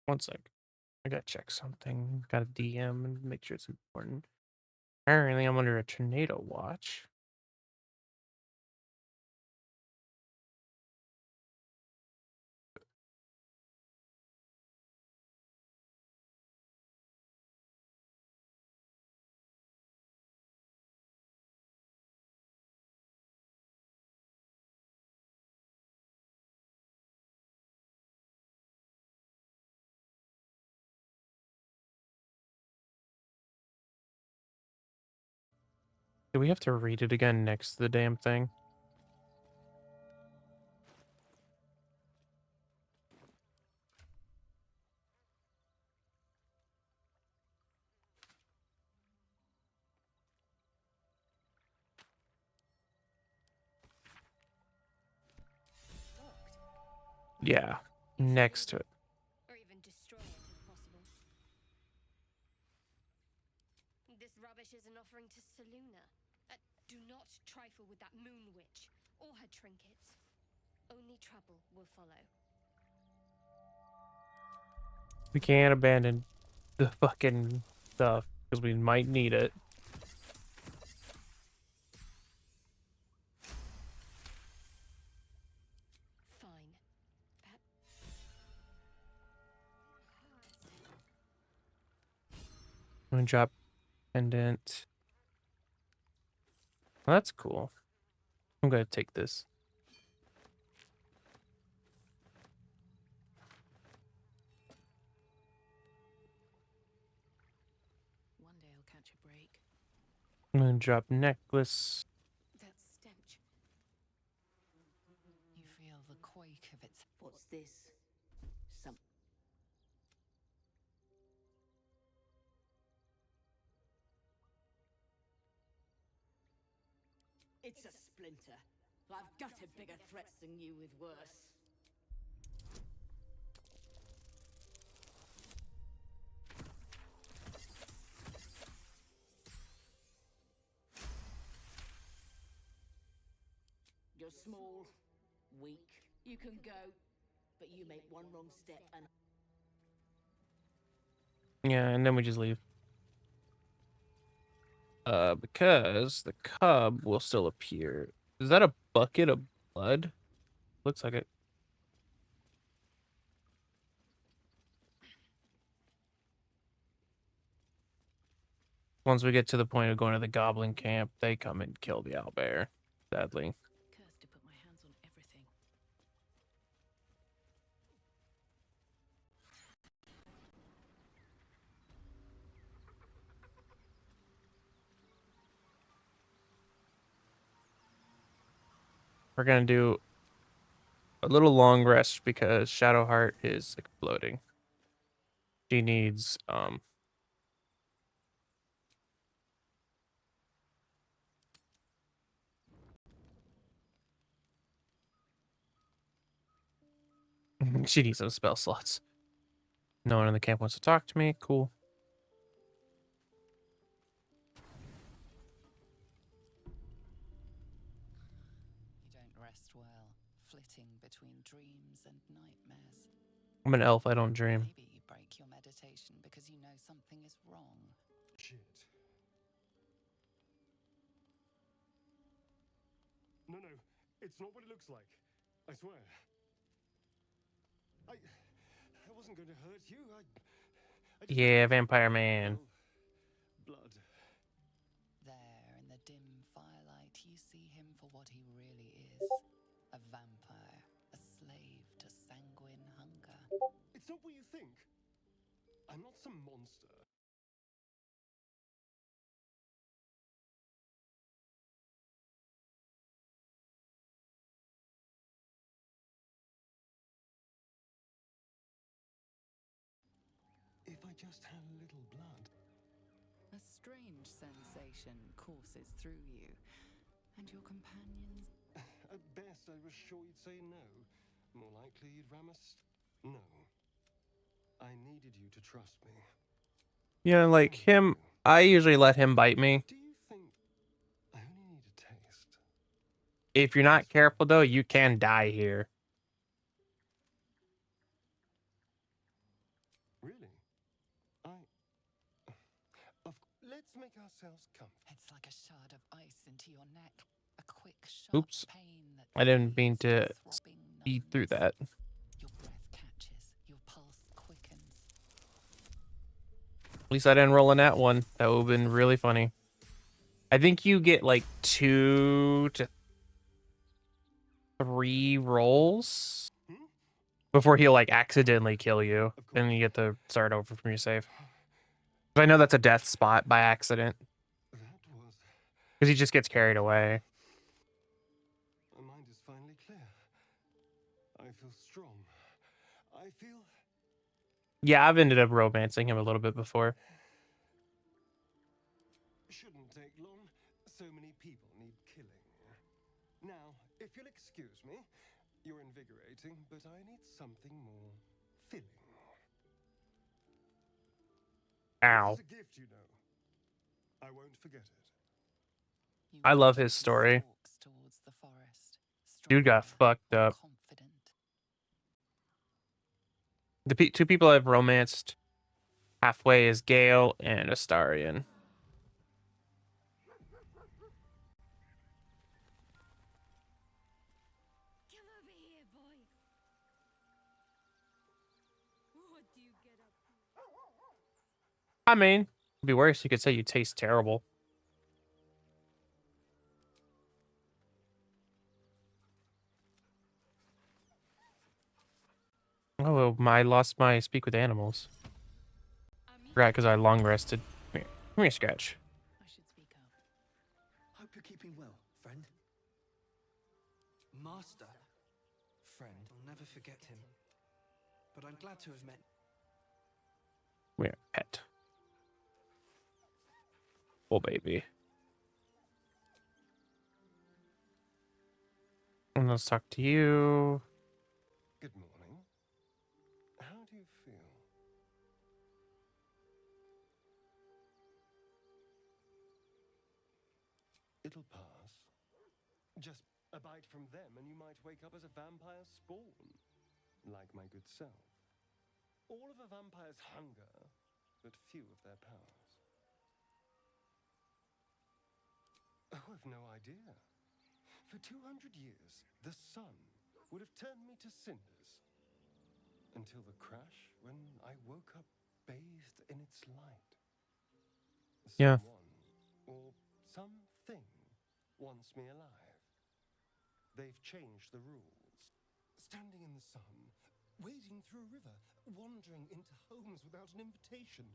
[SPEAKER 1] One sec. I gotta check something. Got a DM and make sure it's important. Apparently, I'm under a tornado watch. Do we have to read it again next to the damn thing? Yeah, next to it.
[SPEAKER 8] Or even destroy it if possible. This rubbish is an offering to Seluna. Do not trifle with that moon witch or her trinkets. Only trouble will follow.
[SPEAKER 1] We can't abandon the fucking stuff because we might need it.
[SPEAKER 8] Fine.
[SPEAKER 1] I'm gonna drop pendant. Well, that's cool. I'm gonna take this.
[SPEAKER 6] One day I'll catch a break.
[SPEAKER 1] I'm gonna drop necklace.
[SPEAKER 6] That stench.
[SPEAKER 3] You feel the quake of its.
[SPEAKER 7] What's this? Some. It's a splinter. I've gutted bigger threats than you with worse. You're small, weak. You can go, but you make one wrong step and...
[SPEAKER 1] Yeah, and then we just leave. Because the cub will still appear. Is that a bucket of blood? Looks like it. Once we get to the point of going to the goblin camp, they come and kill the owlbear, sadly.
[SPEAKER 6] Cursed to put my hands on everything.
[SPEAKER 1] We're gonna do a little long rest because Shadowheart is exploding. She needs She needs some spell slots. No one in the camp wants to talk to me. Cool.
[SPEAKER 3] You don't rest well, flitting between dreams and nightmares.
[SPEAKER 1] I'm an elf. I don't dream.
[SPEAKER 3] Maybe you break your meditation because you know something is wrong.
[SPEAKER 12] Shit. No, it's not what it looks like. I swear. I wasn't going to hurt you. I just
[SPEAKER 1] Yeah, Vampire Man.
[SPEAKER 12] Blood.
[SPEAKER 3] There, in the dim firelight, you see him for what he really is. A vampire, a slave to sanguine hunger.
[SPEAKER 12] It's not what you think. I'm not some monster. If I just had a little blood.
[SPEAKER 3] A strange sensation courses through you, and your companions.
[SPEAKER 12] At best, I was sure you'd say no. More likely, you'd ram us. No. I needed you to trust me.
[SPEAKER 1] Yeah, like him. I usually let him bite me.
[SPEAKER 12] Do you think I only need a taste?
[SPEAKER 1] If you're not careful, though, you can die here.
[SPEAKER 12] Really? Let's make ourselves comfortable.
[SPEAKER 3] It's like a shard of ice into your neck. A quick, sharp
[SPEAKER 1] Oops.
[SPEAKER 3] pain that
[SPEAKER 1] I didn't mean
[SPEAKER 3] fades
[SPEAKER 1] to
[SPEAKER 3] throbbing
[SPEAKER 1] speed through
[SPEAKER 3] numbness.
[SPEAKER 1] that.
[SPEAKER 3] Your breath catches, your pulse quickens.
[SPEAKER 1] At least I didn't roll in that one. That would have been really funny. I think you get like 2 to 3 rolls before he'll like accidentally kill you. Then you get to start over from your save. But I know that's a death spot by accident. Because he just gets carried away.
[SPEAKER 12] My mind is finally clear. I feel strong. I feel...
[SPEAKER 1] Yeah, I've ended up romancing him a little bit before.
[SPEAKER 12] Shouldn't take long. So many people need killing. Now, if you'll excuse me, you're invigorating, but I need something more filling.
[SPEAKER 1] Ow.
[SPEAKER 12] This is a gift, you know. I won't forget it.
[SPEAKER 1] I love his story. Dude got fucked up. The 2 people I've romanced halfway is Gale and Astarion.
[SPEAKER 8] Come over here, boy. What do you get up to?
[SPEAKER 1] I mean, it'd be worse. You could say you taste terrible. Oh, well, I lost my speak with animals. Right, because I long rested. Come here, Scratch.
[SPEAKER 3] I should speak up.
[SPEAKER 11] Hope you're keeping well, friend. Master. Friend, I'll never forget him. But I'm glad to have met...
[SPEAKER 1] Come here, pet. Oh, baby. And let's talk to you.
[SPEAKER 12] Good morning. How do you feel? It'll pass. Just a bite from them and you might wake up as a vampire spawn. Like my good self. All of a vampire's hunger, but few of their powers. Oh, I've no idea. For 200 years, the sun would have turned me to cinders. Until the crash when I woke up bathed in its light.
[SPEAKER 1] Yeah.
[SPEAKER 12] Someone or something wants me alive. They've changed the rules. Standing in the sun, wading through a river, wandering into homes without an invitation.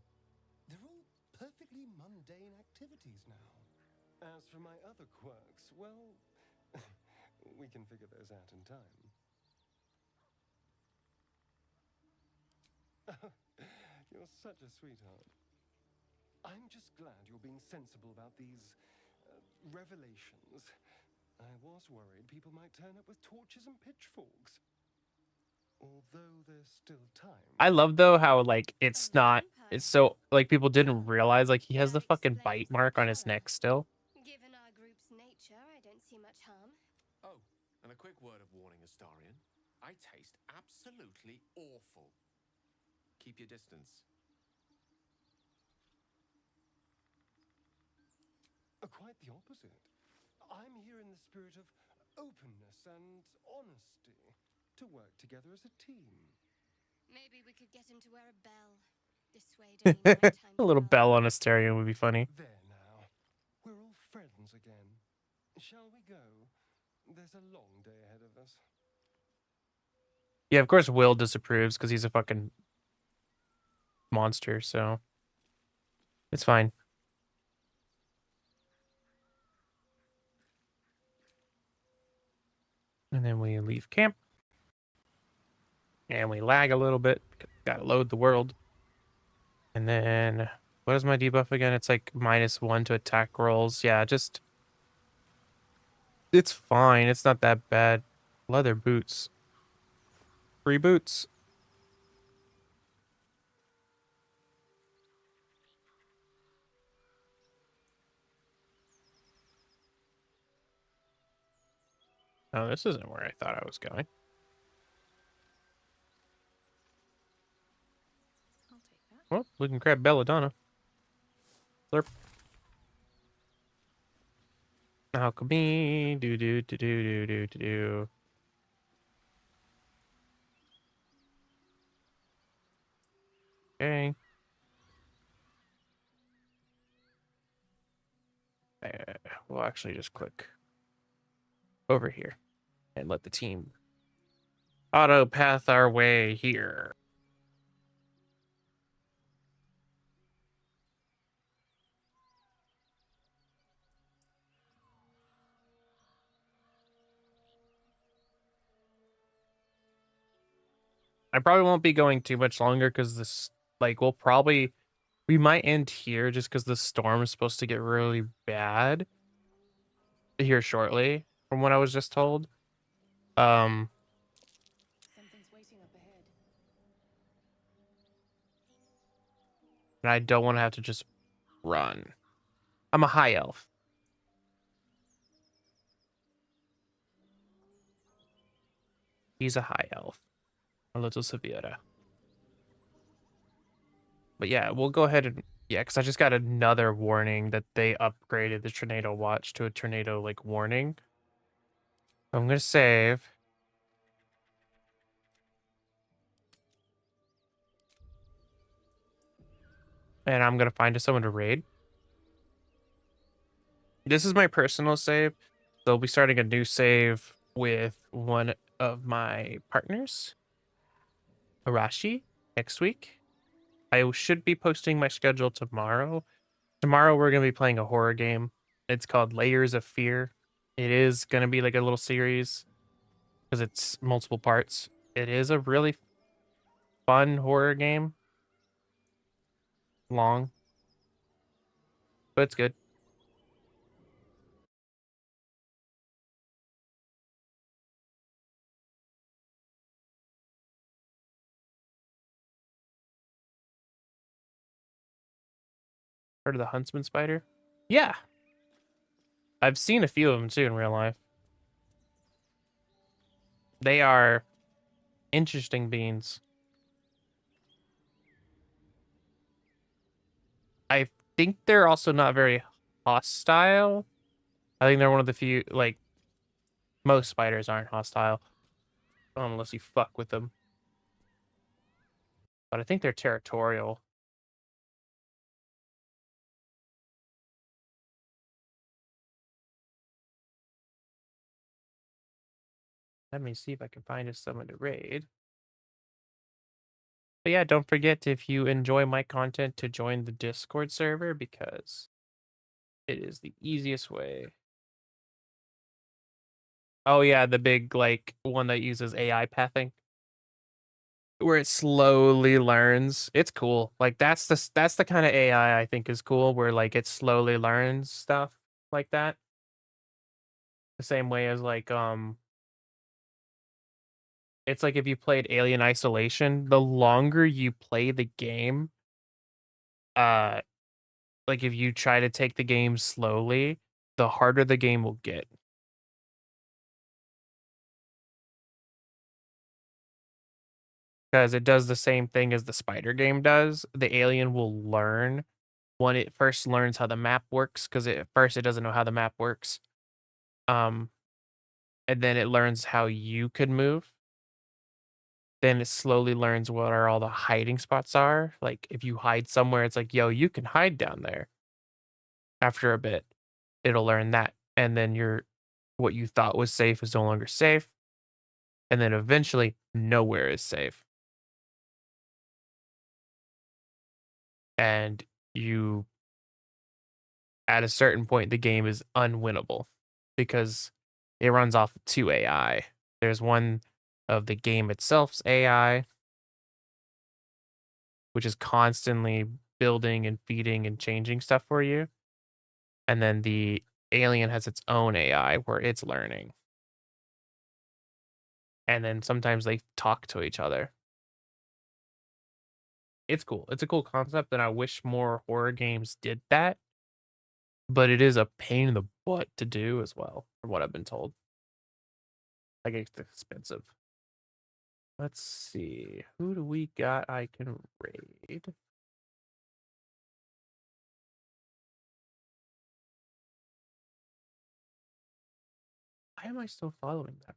[SPEAKER 12] They're all perfectly mundane activities now. As for my other quirks, well, we can figure those out in time. You're such a sweetheart. I'm just glad you're being sensible about these revelations. I was worried people might turn up with torches and pitchforks. Although there's still time.
[SPEAKER 1] I love though how like it's not. It's so like people didn't realize like he has the fucking bite mark on his neck still.
[SPEAKER 13] Given our group's nature, I don't see much harm.
[SPEAKER 4] Oh, and a quick word of warning, Astarion. I taste absolutely awful. Keep your distance.
[SPEAKER 12] Quite the opposite. I'm here in the spirit of openness and honesty to work together as a team.
[SPEAKER 13] Maybe we could get him to wear a bell. Dissuade any nighttime
[SPEAKER 1] A little
[SPEAKER 13] prowler.
[SPEAKER 1] bell on a stereo would be funny.
[SPEAKER 12] There now. We're all friends again. Shall we go? There's a long day ahead of us.
[SPEAKER 1] Yeah, of course Will disapproves because he's a fucking monster, so it's fine. And then we leave camp. And we lag a little bit because we gotta load the world. And then what is my debuff again? It's like -1 to attack rolls. Yeah, just it's fine. It's not that bad. Leather boots. Free boots. Oh, this isn't where I thought I was going.
[SPEAKER 6] I'll take that.
[SPEAKER 1] Well, we can grab Belladonna. Slurp. Alchemy. Do do do do do do do do. Okay. We'll actually just click over here and let the team auto path our way here. I probably won't be going too much longer because this, like, we might end here just because the storm is supposed to get really bad here shortly, from what I was just told.
[SPEAKER 6] Something's waiting up ahead.
[SPEAKER 1] And I don't want to have to just run. I'm a high elf. He's a high elf. A little Severa. But yeah, we'll go ahead and yeah, because I just got another warning that they upgraded the tornado watch to a tornado like warning. I'm gonna save. And I'm gonna find someone to raid. This is my personal save. So I'll be starting a new save with one of my partners, Arashi, next week. I should be posting my schedule tomorrow. Tomorrow we're going to be playing a horror game. It's called Layers of Fear. It is going to be like a little series because it's multiple parts. It is a really fun horror game. Long, but it's good. Heard of the Huntsman Spider? Yeah. I've seen a few of them too in real life. They are interesting beings. I think they're also not very hostile. I think they're one of the few, like, most spiders aren't hostile. Unless you fuck with them. But I think they're territorial. Let me see if I can find us someone to raid. But yeah, don't forget if you enjoy my content to join the Discord server because it is the easiest way. Oh yeah, the big like one that uses AI pathing where it slowly learns. It's cool. Like that's the kind of AI I think is cool where like it slowly learns stuff like that. The same way as like It's like if you played Alien Isolation, the longer you play the game, uh, like if you try to take the game slowly, the harder the game will get. Because it does the same thing as the spider game does. The alien will learn when it first learns how the map works, because at first it doesn't know how the map works. Um, and then it learns how you could move. Then it slowly learns what are all the hiding spots are. Like if you hide somewhere, it's like, yo, you can hide down there. After a bit, it'll learn that. And then what you thought was safe is no longer safe. And then eventually nowhere is safe. And you at a certain point the game is unwinnable because it runs off of 2 AI. There's one of the game itself's AI, which is constantly building and feeding and changing stuff for you. And then the alien has its own AI where it's learning. And then sometimes they talk to each other. It's cool. It's a cool concept, and I wish more horror games did that. But it is a pain in the butt to do as well, from what I've been told. Like, it's expensive. Let's see. Who do we got I can raid? Why am I still following that?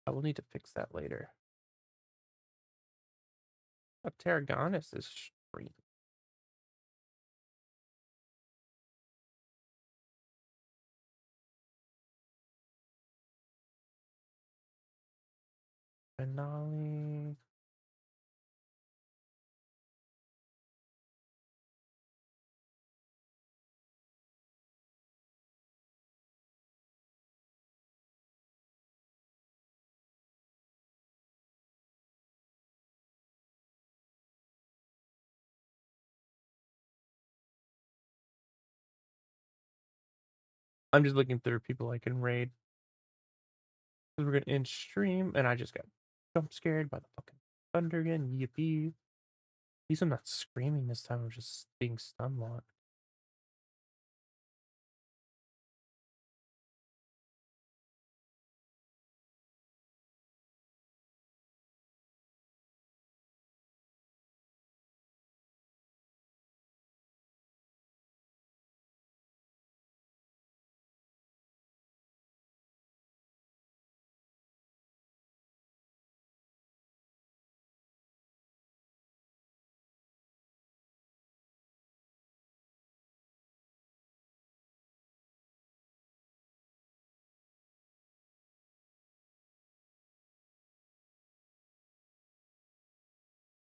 [SPEAKER 1] I will need to fix that later. Tarragonis is streaming. Finale. I'm just looking through people I can raid. Because we're gonna end stream, and I just got jump scared by the fucking thunder again. Yippee. At least I'm not screaming this time, I'm just being stun locked.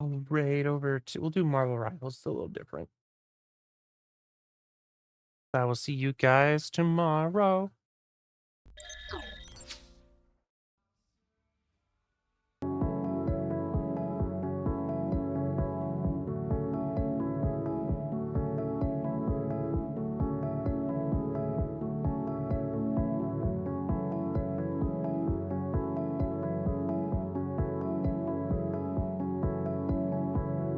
[SPEAKER 1] I'll raid over to. We'll do Marvel Rivals. It's a little different. I will see you guys tomorrow.